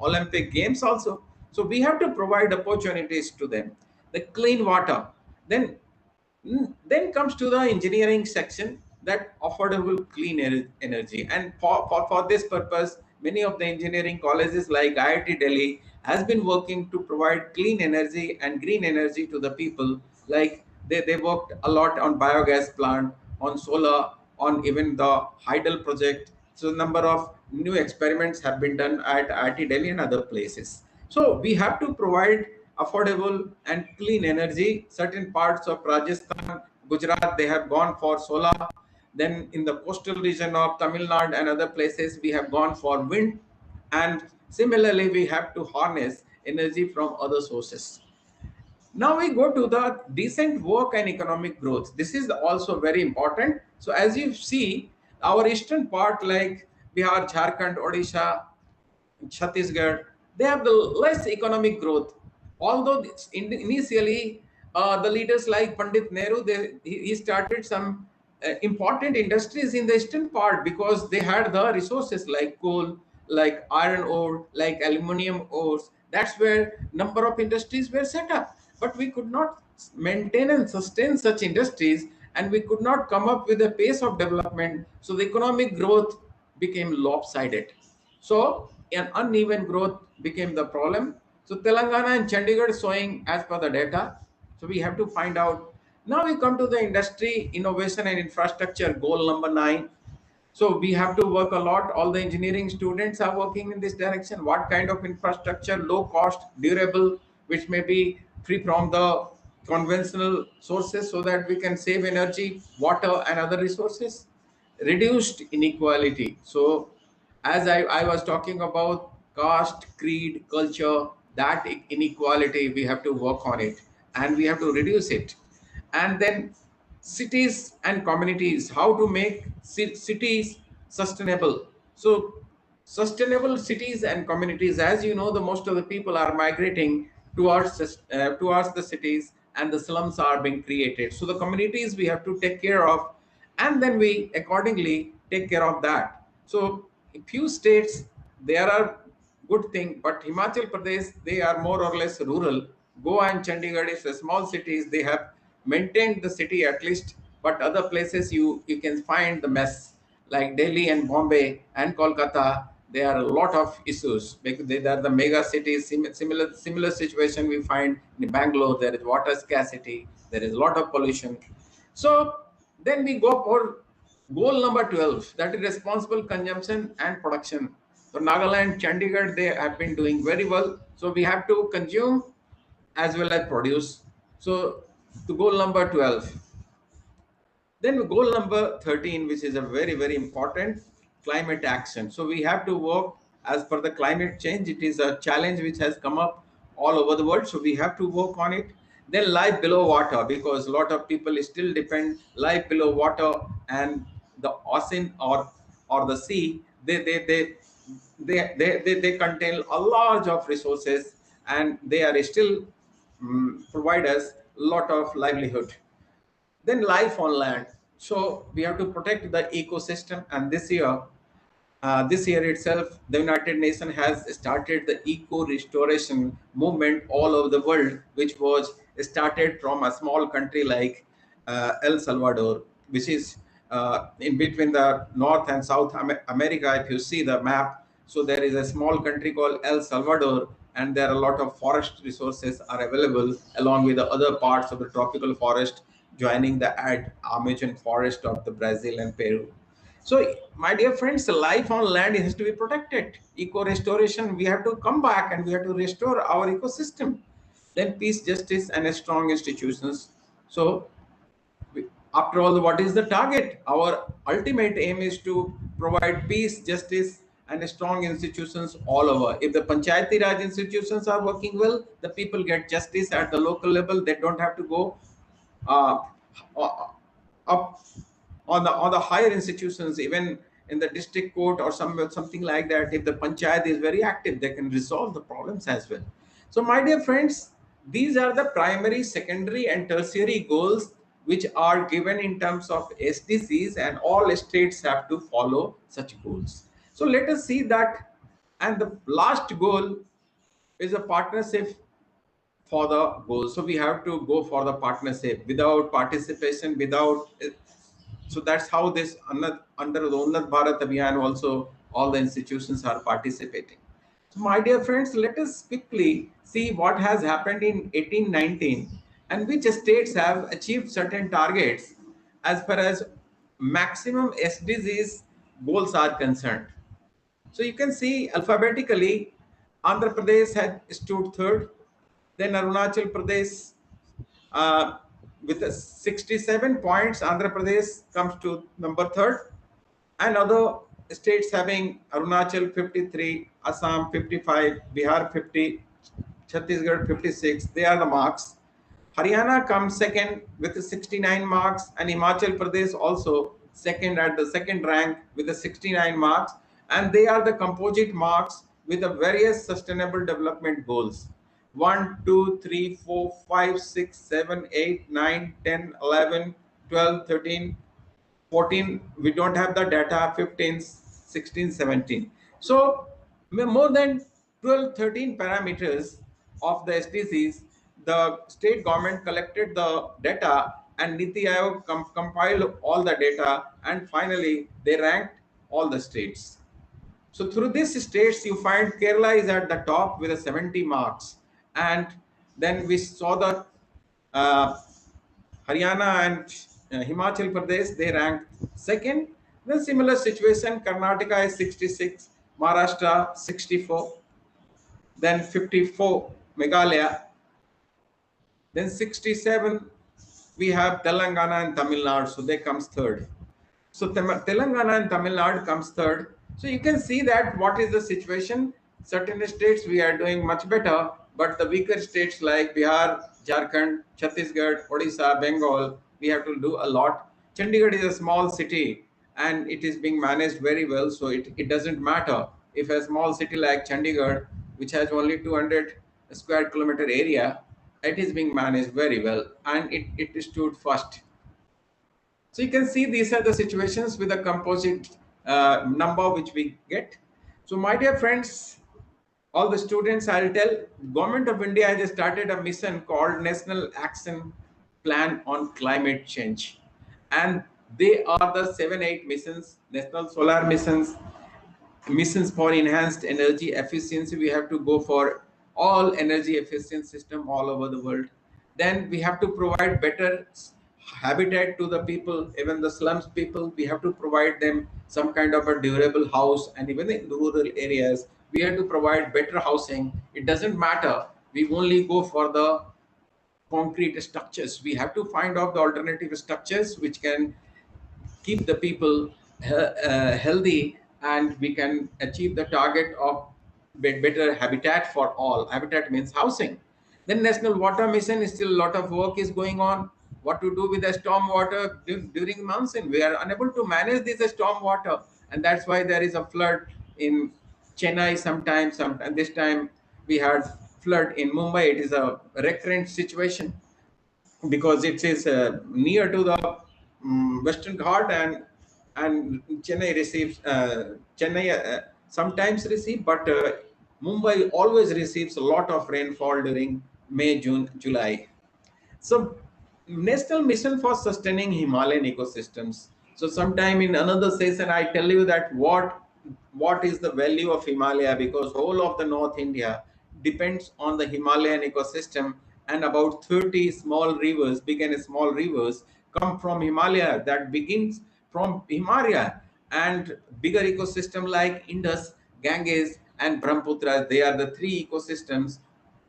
[SPEAKER 4] Olympic Games also. So we have to provide opportunities to them. The clean water. Then comes to the engineering section, that affordable clean energy. And for this purpose, many of the engineering colleges like IIT Delhi has been working to provide clean energy and green energy to the people. Like they worked a lot on biogas plant, on solar, on even the hydel project. So a number of new experiments have been done at IIT Delhi and other places. So we have to provide affordable and clean energy. Certain parts of Rajasthan, Gujarat, they have gone for solar. Then in the coastal region of Tamil Nadu and other places, we have gone for wind. And similarly, we have to harness energy from other sources. Now we go to the decent work and economic growth. This is also very important. So as you see, our eastern part like Bihar, Jharkhand, Odisha, Chhattisgarh, they have the less economic growth. Although initially the leaders like Pandit Nehru, he started some important industries in the eastern part, because they had the resources like coal, like iron ore, like aluminium ores. That's where number of industries were set up. But we could not maintain and sustain such industries, and we could not come up with a pace of development. So the economic growth became lopsided. So an uneven growth became the problem. So Telangana and Chandigarh showing as per the data. So we have to find out. Now we come to the industry, innovation and infrastructure, goal number 9. So we have to work a lot. All the engineering students are working in this direction. What kind of infrastructure, low cost, durable, which may be free from the conventional sources, so that we can save energy, water and other resources. Reduced inequality. So as I was talking about caste, creed, culture, that inequality, we have to work on it and we have to reduce it. And then cities and communities, how to make cities sustainable. So sustainable cities and communities, as you know, the most of the people are migrating towards the cities, and the slums are being created. So the communities we have to take care of, and then we accordingly take care of that. So a few states, there are good thing, but Himachal Pradesh, they are more or less rural. Goa and Chandigarh is a small cities, they have maintained the city at least, but other places you can find the mess, like Delhi and Bombay and Kolkata. There are a lot of issues because they are the mega cities. Similar situation we find in Bangalore. There is water scarcity, there is a lot of pollution. So then we go for goal number 12, that is responsible consumption and production. So Nagaland, Chandigarh, they have been doing very well. So we have to consume as well as produce. So to goal number 12. Then goal number 13, which is a very, very important, climate action. So we have to work as per the climate change. It is a challenge which has come up all over the world. So we have to work on it. Then life below water, because a lot of people still depend life below water, and the ocean or the sea, they contain a large of resources, and they are still provide us a lot of livelihood. Then life on land. So we have to protect the ecosystem. And this year itself, the United Nations has started the eco restoration movement all over the world, which was started from a small country like El Salvador, which is in between the North and South America. If you see the map, so there is a small country called El Salvador, and there are a lot of forest resources are available along with the other parts of the tropical forest joining the Amazon forest of the Brazil and Peru. So, my dear friends, the life on land has to be protected. Eco restoration, we have to come back and we have to restore our ecosystem. Then peace, justice, and strong institutions. So, after all, what is the target? Our ultimate aim is to provide peace, justice, and strong institutions all over. If the Panchayati Raj institutions are working well, the people get justice at the local level. They don't have to go uh, up on the higher institutions, even in the district court or something like that. If the panchayat is very active, they can resolve the problems as well. So my dear friends, these are the primary, secondary, and tertiary goals which are given in terms of SDGs, and all states have to follow such goals. So let us see that. And the last goal is a partnership for the goal. So we have to go for the partnership. Without participation, without, so that's how this under the Unnat Bharat Abhiyan also all the institutions are participating. So my dear friends, let us quickly see what has happened in 1819 and which states have achieved certain targets as far as maximum SDGs goals are concerned. So you can see alphabetically, Andhra Pradesh had stood third, then Arunachal Pradesh with 67 points, Andhra Pradesh comes to number third, and other states having Arunachal 53, Assam 55, Bihar 50, Chhattisgarh 56. They are the marks. Haryana comes second with 69 marks, and Himachal Pradesh also second at the second rank with the 69 marks, and they are the composite marks with the various sustainable development goals. 1, 2, 3, 4, 5, 6, 7, 8, 9, 10, 11, 12, 13, 14, we don't have the data, 15, 16, 17. So more than 12, 13 parameters of the SDGs, the state government collected the data, and NITI Aayog compiled all the data, and finally they ranked all the states. So through these states, you find Kerala is at the top with a 70 marks. And then we saw the Haryana and Himachal Pradesh, they ranked second. Then similar situation, Karnataka is 66, Maharashtra 64, then 54, Meghalaya, then 67, we have Telangana and Tamil Nadu, so they comes third. So Telangana and Tamil Nadu comes third. So you can see that what is the situation. Certain states we are doing much better, but the weaker states like Bihar, Jharkhand, Chhattisgarh, Odisha, Bengal, we have to do a lot. Chandigarh is a small city and it is being managed very well. So it doesn't matter if a small city like Chandigarh, which has only 200 square kilometer area, it is being managed very well, and it stood first. So you can see these are the situations with a composite number which we get. So my dear friends, all the students, I'll tell, Government of India has started a mission called National Action Plan on Climate Change. And they are the 7-8 missions, National Solar Missions, missions for enhanced energy efficiency. We have to go for all energy efficient system all over the world. Then we have to provide better habitat to the people, even the slums people. We have to provide them some kind of a durable house, and even in rural areas we have to provide better housing. It doesn't matter we only go for the concrete structures. We have to find out the alternative structures which can keep the people healthy, and we can achieve the target of better habitat for all. Habitat means housing. Then national water mission is still a lot of work is going on. What to do with the storm water during monsoon? We are unable to manage this storm water, and that's why there is a flood in Chennai sometimes. Sometimes this time we had flood in Mumbai. It is a recurrent situation because it is near to the Western Ghat, and Chennai receives Chennai sometimes receive, but Mumbai always receives a lot of rainfall during May, June, July. So National Mission for Sustaining Himalayan Ecosystems. So sometime in another session, I tell you that what is the value of Himalaya, because whole of the North India depends on the Himalayan ecosystem, and about 30 small rivers, big and small rivers, come from Himalaya. That begins from Himalaya, and bigger ecosystem like Indus, Ganges, and Brahmaputra. They are the three ecosystems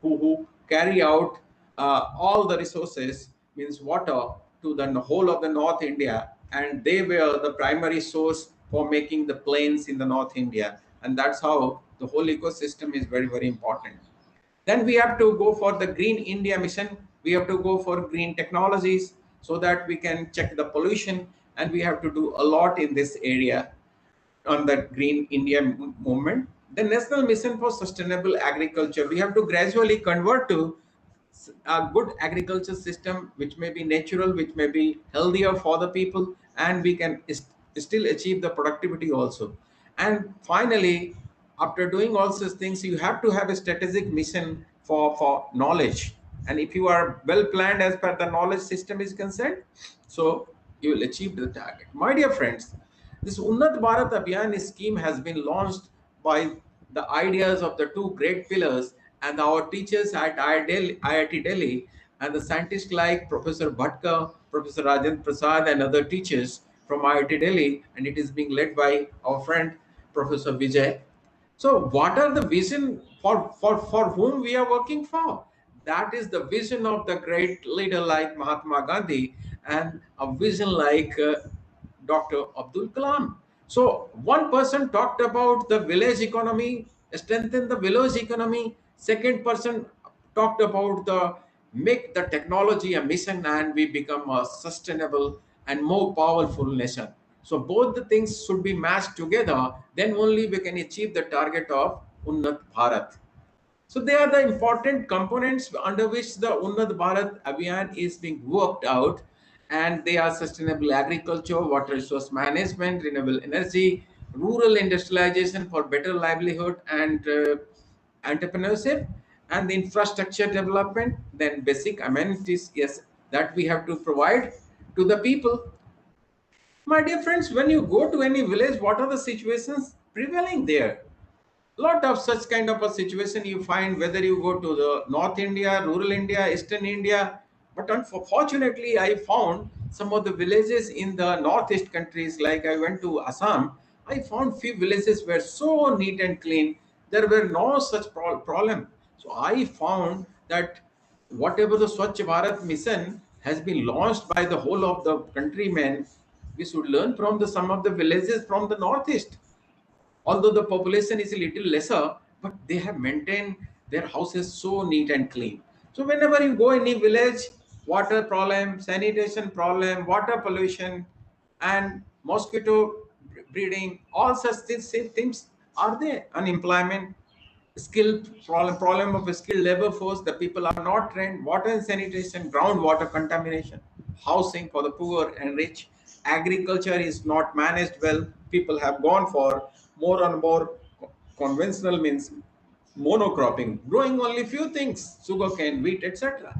[SPEAKER 4] who carry out all the resources, means water, to the whole of the North India, and they were the primary source for making the plains in the North India, and that's how the whole ecosystem is very, very important. Then we have to go for the Green India mission. We have to go for green technologies so that we can check the pollution, and we have to do a lot in this area on the Green India movement. The National Mission for Sustainable Agriculture, we have to gradually convert to a good agriculture system, which may be natural, which may be healthier for the people, and we can still achieve the productivity also. And finally, after doing all such things, you have to have a strategic mission for knowledge. And if you are well planned as per the knowledge system is concerned, so you will achieve the target. My dear friends, this Unnat Bharat Abhiyan scheme has been launched by the ideas of the two great pillars and our teachers at IIT Delhi, and the scientists like Professor Bhatka, Professor Rajendra Prasad, and other teachers from IIT Delhi, and it is being led by our friend Professor Vijay. So what are the vision for whom we are working for? That is the vision of the great leader like Mahatma Gandhi, and a vision like Dr. Abdul Kalam. So one person talked about the village economy, strengthen the village economy. Second person talked about the make the technology a mission, and we become a sustainable and more powerful nation. So both the things should be matched together. Then only we can achieve the target of Unnat Bharat. So they are the important components under which the Unnat Bharat Abhiyan is being worked out, and they are sustainable agriculture, water resource management, renewable energy, rural industrialization for better livelihood and entrepreneurship, and the infrastructure development, then basic amenities, yes, that we have to provide to the people. My dear friends, when you go to any village, what are the situations prevailing there? Lot of such kind of a situation you find, whether you go to the North India, rural India, Eastern India. But unfortunately, I found some of the villages in the Northeast countries, like I went to Assam, I found few villages were so neat and clean. There were no such problem. So I found that whatever the Swachh Bharat mission has been launched by the whole of the countrymen, we should learn from the some of the villages from the Northeast. Although the population is a little lesser, but they have maintained their houses so neat and clean. So whenever you go any village, water problem, sanitation problem, water pollution, and mosquito breeding, all such things are there. Unemployment, skill problem of a skilled labor force, the people are not trained, water and sanitation, groundwater contamination, housing for the poor and rich, agriculture is not managed well. People have gone for more and more conventional means monocropping, growing only few things, sugarcane, wheat, etc.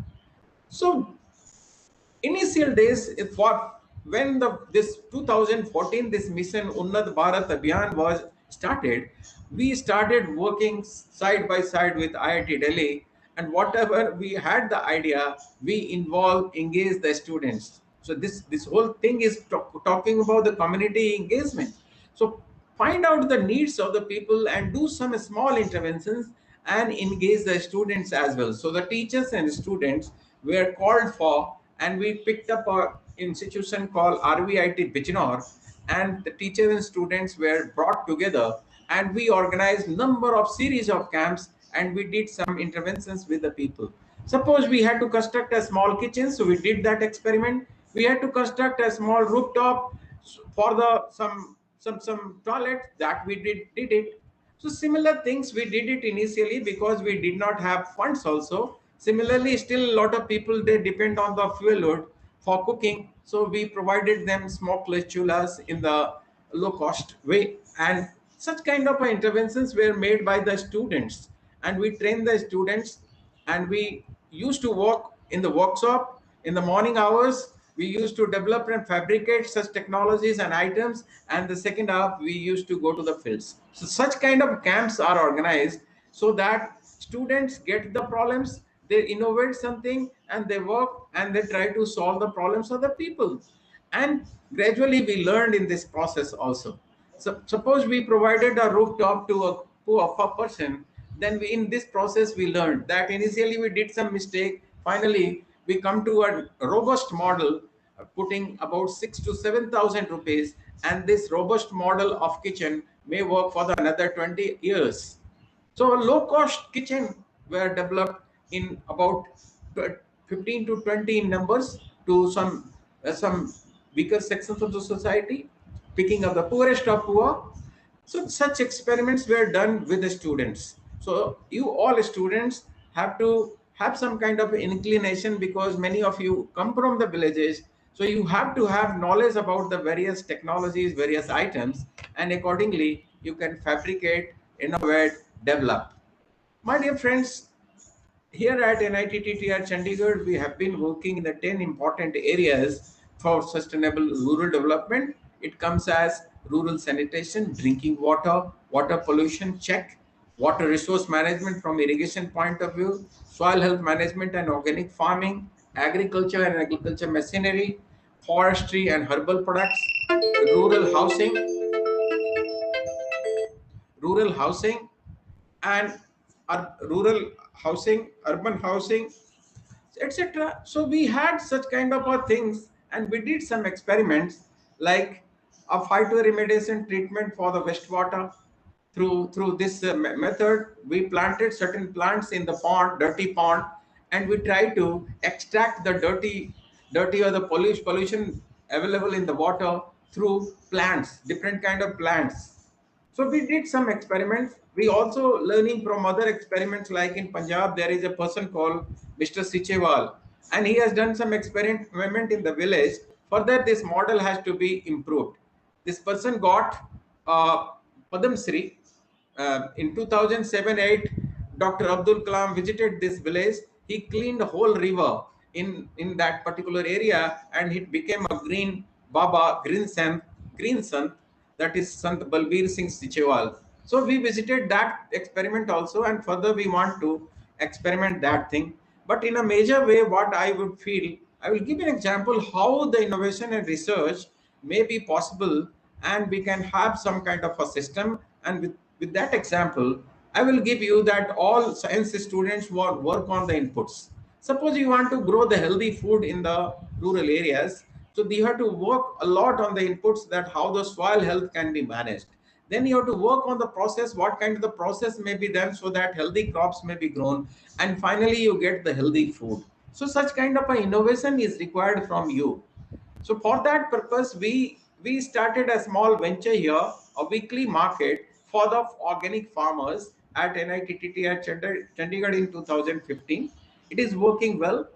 [SPEAKER 4] So initial days, when this 2014 this mission Unnat Bharat Abhiyan was started, we started working side by side with IIT Delhi, and whatever we had the idea, we engage the students. So this whole thing is talking about the community engagement. So find out the needs of the people and do some small interventions and engage the students as well. So the teachers and students were called for, and we picked up institution called RVIT Bijnor, and the teachers and students were brought together, and we organized number of series of camps, and we did some interventions with the people. Suppose we had to construct a small kitchen, so we did that experiment. We had to construct a small rooftop for the some toilet, that we did it. So similar things we did it initially because we did not have funds also. Similarly, still a lot of people, they depend on the fuel wood for cooking. So we provided them smokeless chulas in the low cost way. And such kind of interventions were made by the students. And we trained the students, and we used to work in the workshop in the morning hours. We used to develop and fabricate such technologies and items, and the second half we used to go to the fields. So such kind of camps are organized so that students get the problems, they innovate something, and they work and they try to solve the problems of the people. And gradually we learned in this process also. So suppose we provided a rooftop to a poor person, then in this process we learned that initially we did some mistake. Finally we come to a robust model, putting about 6 to 7,000 rupees, and this robust model of kitchen may work for the another 20 years. So low cost kitchen were developed in about 15 to 20 in numbers to some weaker sections of the society, picking up the poorest of poor. So such experiments were done with the students. So you all students have to have some kind of inclination, because many of you come from the villages. So you have to have knowledge about the various technologies, various items, and accordingly you can fabricate, innovate, develop. My dear friends, here at NITTTR Chandigarh, we have been working in the 10 important areas for sustainable rural development. It comes as rural sanitation, drinking water, water pollution check, water resource management from irrigation point of view, soil health management and organic farming, agriculture and agriculture machinery, forestry and herbal products, rural housing, rural housing and rural housing, urban housing, etc. So we had such kind of things, and we did some experiments like a phytoremediation treatment for the wastewater. Through this method, we planted certain plants in the pond, dirty pond, and we tried to extract the dirty or the pollution available in the water through plants, different kind of plants. So we did some experiments. We also learning from other experiments, like in Punjab, there is a person called Mr. Sichewal, and he has done some experiment in the village. Further, this model has to be improved. This person got Padam Shri. In 2007-8, Dr. Abdul Kalam visited this village. He cleaned the whole river in that particular area, and it became a green Baba, green Sant, that is Sant Balbir Singh Sichewal. So we visited that experiment also, and further we want to experiment that thing. But in a major way, what I would feel, I will give an example how the innovation and research may be possible, and we can have some kind of a system. And with that example, I will give you that all science students work on the inputs. Suppose you want to grow the healthy food in the rural areas, so you have to work a lot on the inputs, that how the soil health can be managed. Then you have to work on the process, what kind of the process may be done so that healthy crops may be grown, and finally you get the healthy food. So such kind of an innovation is required from you. So for that purpose, we started a small venture here, a weekly market for the organic farmers at NITT at Chandigarh in 2015. It is working well,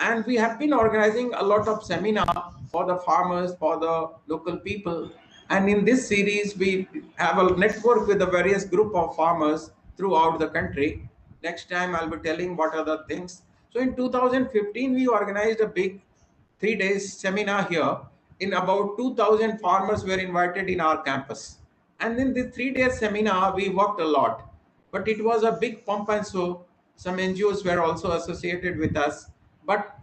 [SPEAKER 4] and we have been organizing a lot of seminar for the farmers, for the local people. And in this series, we have a network with the various group of farmers throughout the country. Next time I'll be telling what are the things. So in 2015, we organized a big 3 days seminar here. In about 2,000 farmers were invited in our campus. And in the 3 days seminar, we worked a lot. But it was a big pump, and so some NGOs were also associated with us. But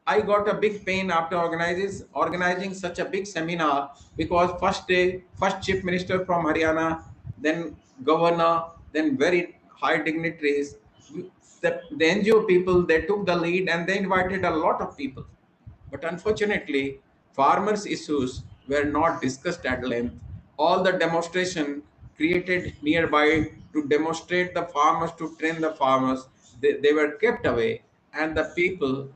[SPEAKER 4] I got a big pain after organizing such a big seminar, because first day, first chief minister from Haryana, then governor, then very high dignitaries, the NGO people, they took the lead and they invited a lot of people. But unfortunately, farmers' issues were not discussed at length. All the demonstration created nearby to demonstrate the farmers, to train the farmers, they were kept away, and the people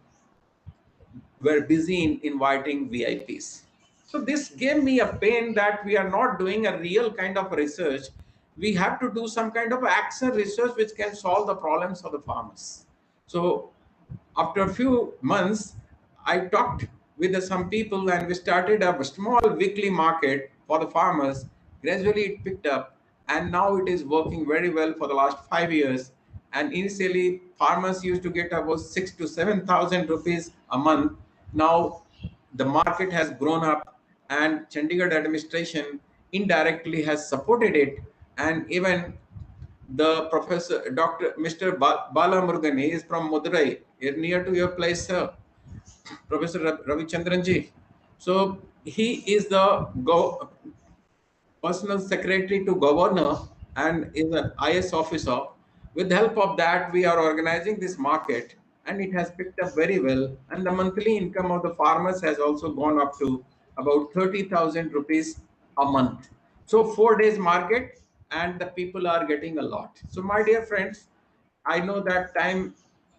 [SPEAKER 4] were busy in inviting VIPs. So this gave me a pain that we are not doing a real kind of research. We have to do some kind of action research which can solve the problems of the farmers. So after a few months, I talked with some people and we started a small weekly market for the farmers. Gradually it picked up and now it is working very well for the last 5 years. And initially farmers used to get about 6 to 7,000 rupees a month. Now the market has grown up and Chandigarh administration indirectly has supported it, and even the professor, Dr. Mr. Bala Murugan, he is from Madurai, near to your place, sir, Professor Ravi Chandranji. So he is the personal secretary to governor and is an IS officer. With the help of that, we are organizing this market and it has picked up very well. And the monthly income of the farmers has also gone up to about 30,000 rupees a month. So 4 days market and the people are getting a lot. So my dear friends, I know that time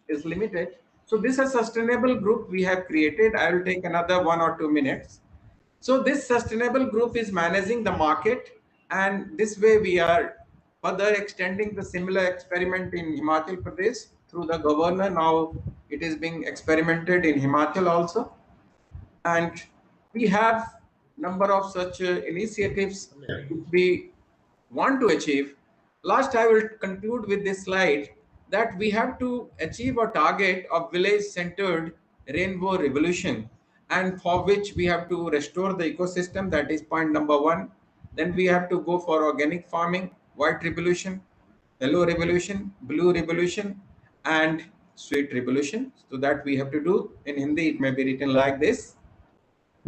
[SPEAKER 4] is limited. So this is a sustainable group we have created. I will take another 1 or 2 minutes. So this sustainable group is managing the market, and this way we are further extending the similar experiment in Himachal Pradesh through the governor. Now it is being experimented in Himachal also, and we have number of such initiatives which we want to achieve. Last, I will conclude with this slide that we have to achieve a target of village-centered rainbow revolution, and for which we have to restore the ecosystem. That is point number 1. Then we have to go for organic farming, white revolution, yellow revolution, blue revolution, and sweet revolution. So that we have to do. In Hindi, it may be written like this.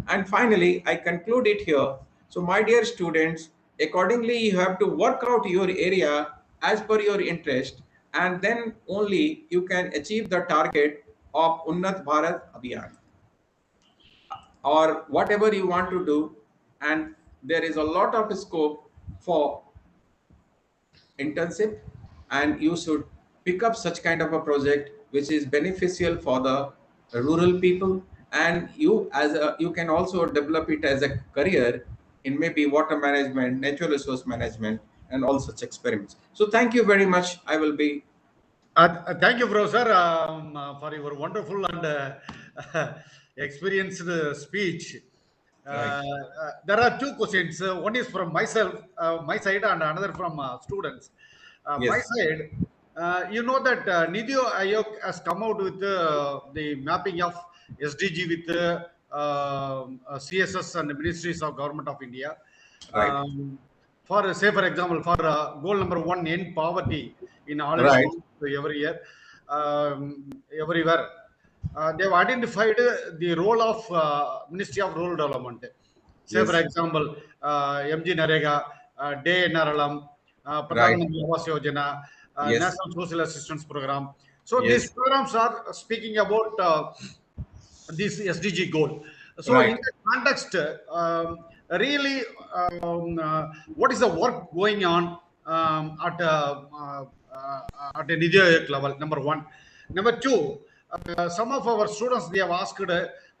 [SPEAKER 4] And finally, I conclude it here. So my dear students, accordingly, you have to work out your area as per your interest, and then only you can achieve the target of Unnat Bharat Abhiyan or whatever you want to do. And there is a lot of scope for internship, and you should pick up such kind of a project which is beneficial for the rural people, and you can also develop it as a career in maybe water management, natural resource management, and all such experiments. So thank you very much. I will be
[SPEAKER 1] Thank you, Professor, for your wonderful and experienced speech. There are two questions. One is from myself, my side, and another from students. My
[SPEAKER 4] Yes.
[SPEAKER 1] side, you know that NITI Aayog has come out with the mapping of SDG with CSS and ministries of Government of India.
[SPEAKER 4] Right.
[SPEAKER 1] For say, for example, for goal number 1, end poverty in all its
[SPEAKER 4] Right.
[SPEAKER 1] forms every year, everywhere. They've identified the role of Ministry of Rural Development. Say,
[SPEAKER 4] Yes.
[SPEAKER 1] for example, MG Narega, Day NRLM, Pradhan
[SPEAKER 4] Right.
[SPEAKER 1] Mantri Awas Yojana,
[SPEAKER 4] Yes.
[SPEAKER 1] National Social Assistance Program. So
[SPEAKER 4] Yes.
[SPEAKER 1] these programs are speaking about this SDG goal. So
[SPEAKER 4] Right.
[SPEAKER 1] in that context, really, what is the work going on at a NITI Aayog level? Number 1. Number 2, some of our students, they have asked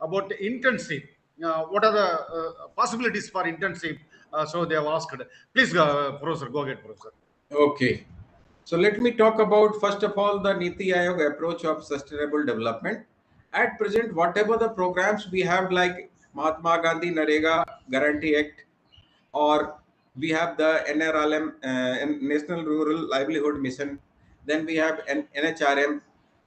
[SPEAKER 1] about internship. What are the possibilities for internship? So they have asked. Please, Professor, go ahead, Professor.
[SPEAKER 4] Okay. So let me talk about, first of all, the NITI Aayog approach of sustainable development. At present, whatever the programs we have, like Mahatma Gandhi Narega Guarantee Act, or we have the NRLM, National Rural Livelihood Mission, then we have NHRM.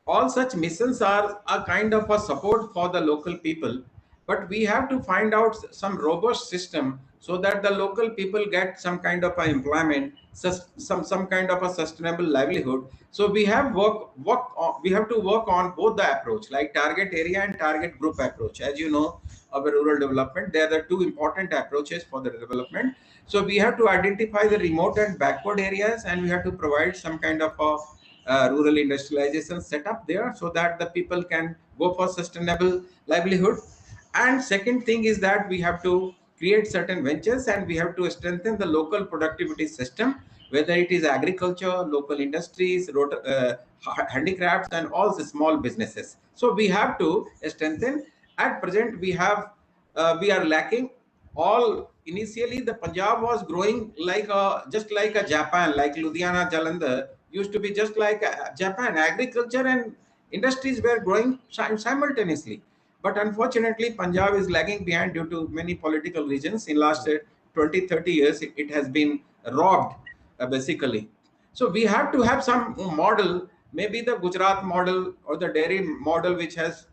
[SPEAKER 4] All such missions are a kind of a support for the local people, but we have to find out some robust system so that the local people get some kind of a employment, some kind of a sustainable livelihood. So we have we have to work on both the approach, like target area and target group approach. As you know, our rural development, they are the two important approaches for the development. So we have to identify the remote and backward areas, and we have to provide some kind of a rural industrialization setup there so that the people can go for sustainable livelihood. And second thing is that we have to create certain ventures and we have to strengthen the local productivity system, whether it is agriculture, local industries, handicrafts, and all the small businesses. So we have to strengthen. At present, we are lacking. All initially, the Punjab was growing like just like a Japan, like Ludhiana, Jalandhar used to be just like Japan. Agriculture and industries were growing simultaneously. But unfortunately, Punjab is lagging behind due to many political reasons. In last 20, 30 years, it has been robbed, basically. So we have to have some model, maybe the Gujarat model or the dairy model, which has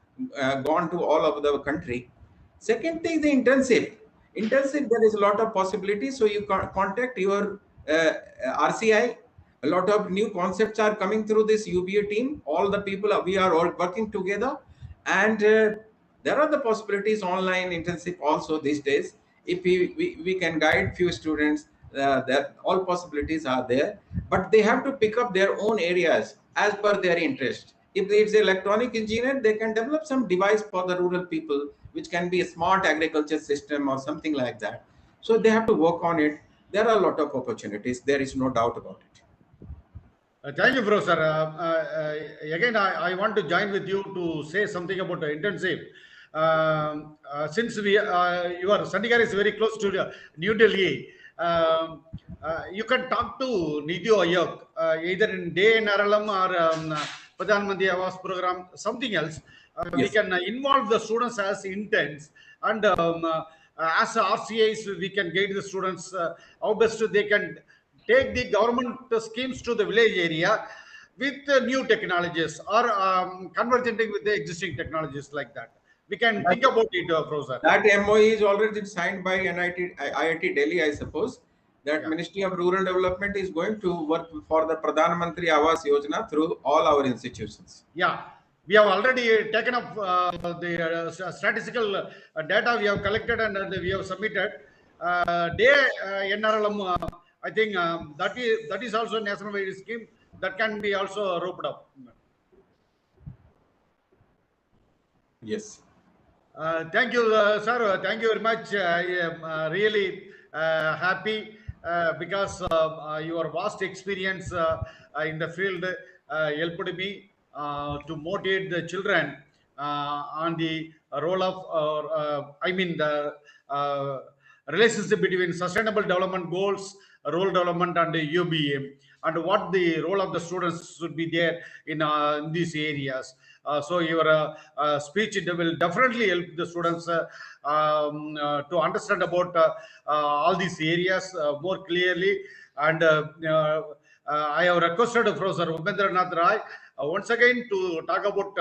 [SPEAKER 4] gone to all over the country. Second thing, the internship. Internship, there is a lot of possibilities. So you contact your RCI. A lot of new concepts are coming through this UBA team. All the people, we are all working together. And there are the possibilities online internship also these days. If we can guide few students, that all possibilities are there, but they have to pick up their own areas as per their interest. If it's electronic engineer, they can develop some device for the rural people, which can be a smart agriculture system or something like that. So they have to work on it. There are a lot of opportunities. There is no doubt about it.
[SPEAKER 1] Thank you, Professor. Again, I want to join with you to say something about the internship. Since your Chandigarh is very close to New Delhi, you can talk to NITI Aayog, either in day in Aralam or Pradhan Mantri Awas program, something else. We
[SPEAKER 4] Yes.
[SPEAKER 1] can involve the students as interns, and as RCAs, we can guide the students how best they can take the government schemes to the village area with new technologies or converging with the existing technologies like that. We can think about it, Professor.
[SPEAKER 4] That MOE is already signed by IIT Delhi, I suppose. That
[SPEAKER 1] Yeah.
[SPEAKER 4] Ministry of Rural Development is going to work for the Pradhan Mantri Awas Yojana through all our institutions.
[SPEAKER 1] Yeah, we have already taken up the statistical data we have collected and we have submitted. Day NRLM, I think that is also a national-wide scheme that can be also roped up.
[SPEAKER 4] Yes.
[SPEAKER 1] Thank you, sir. Thank you very much. I am really happy because your vast experience in the field helped me to motivate the children on the role of, I mean, the relationship between sustainable development goals, role development, and the UBA, and what the role of the students should be there in these areas. So your speech will definitely help the students to understand about all these areas more clearly. And I have requested Professor Ubendranath Rai once again to talk about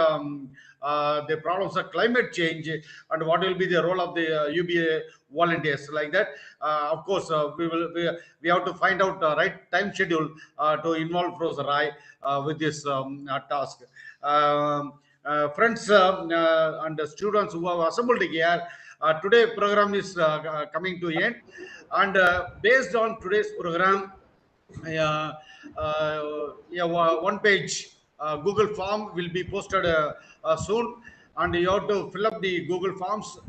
[SPEAKER 1] the problems of climate change and what will be the role of the UBA volunteers like that. Of course, we have to find out the right time schedule to involve Professor Rai with this task. Friends and students who have assembled here, today program is coming to end, and based on today's program, one page Google form will be posted soon, and you have to fill up the Google forms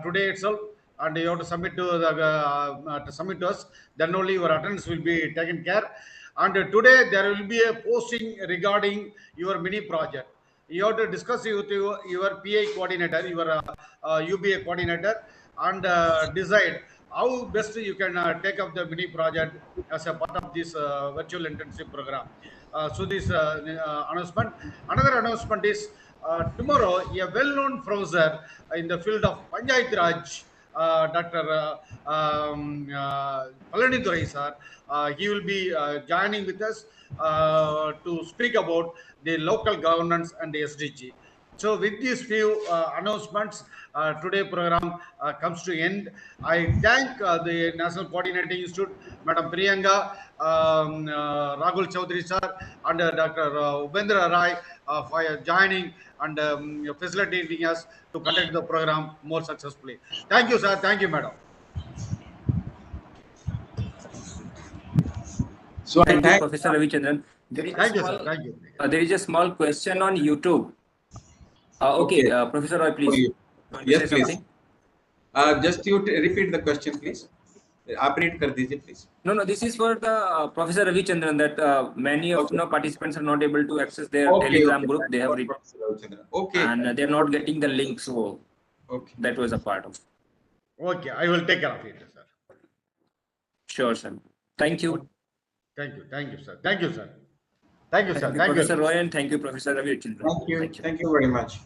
[SPEAKER 1] today itself, and you have to submit to us. Then only your attendance will be taken care. And today there will be a posting regarding your mini project. You have to discuss with your PA coordinator, your UBA coordinator, and decide how best you can take up the mini project as a part of this virtual internship program. So this announcement. Another announcement is tomorrow a well-known professor in the field of Panchayat Raj, Dr. Palani Durai sir, he will be joining with us to speak about the local governance and the SDG. So with these few announcements, today program comes to end. I thank the National Coordinating Institute, Madam Priyanka, Rahul Chaudhary sir, and Dr. Ubendra Rai for joining and facilitating us to conduct the program more successfully. Thank you, sir. Thank you, madam.
[SPEAKER 4] So
[SPEAKER 2] Thank you, Professor Ravichandran.
[SPEAKER 1] Thank you, sir. Thank you.
[SPEAKER 2] There is a small question on YouTube. Okay, Professor Roy, please. Want to
[SPEAKER 4] Yes,
[SPEAKER 2] say
[SPEAKER 4] please.
[SPEAKER 2] something?
[SPEAKER 4] Just you repeat the question, please. आप read कर दीजिए, please.
[SPEAKER 2] No, this is for the Professor Ravichandran, that many of
[SPEAKER 4] Okay.
[SPEAKER 2] participants are not able to access their
[SPEAKER 4] Okay,
[SPEAKER 2] Telegram
[SPEAKER 4] okay.
[SPEAKER 2] group. They have written,
[SPEAKER 4] Okay.
[SPEAKER 2] and they're not getting the link. So
[SPEAKER 4] Okay.
[SPEAKER 2] that was a part of.
[SPEAKER 1] Okay, I will take care of it, sir.
[SPEAKER 2] Sure, sir. Thank you.
[SPEAKER 1] Thank you, sir. Thank you, sir. Thank you, sir.
[SPEAKER 2] Thank you,
[SPEAKER 1] Thank you.
[SPEAKER 2] Professor Roy, and thank you, Professor Ravichandran.
[SPEAKER 4] Thank you. Thank you very much.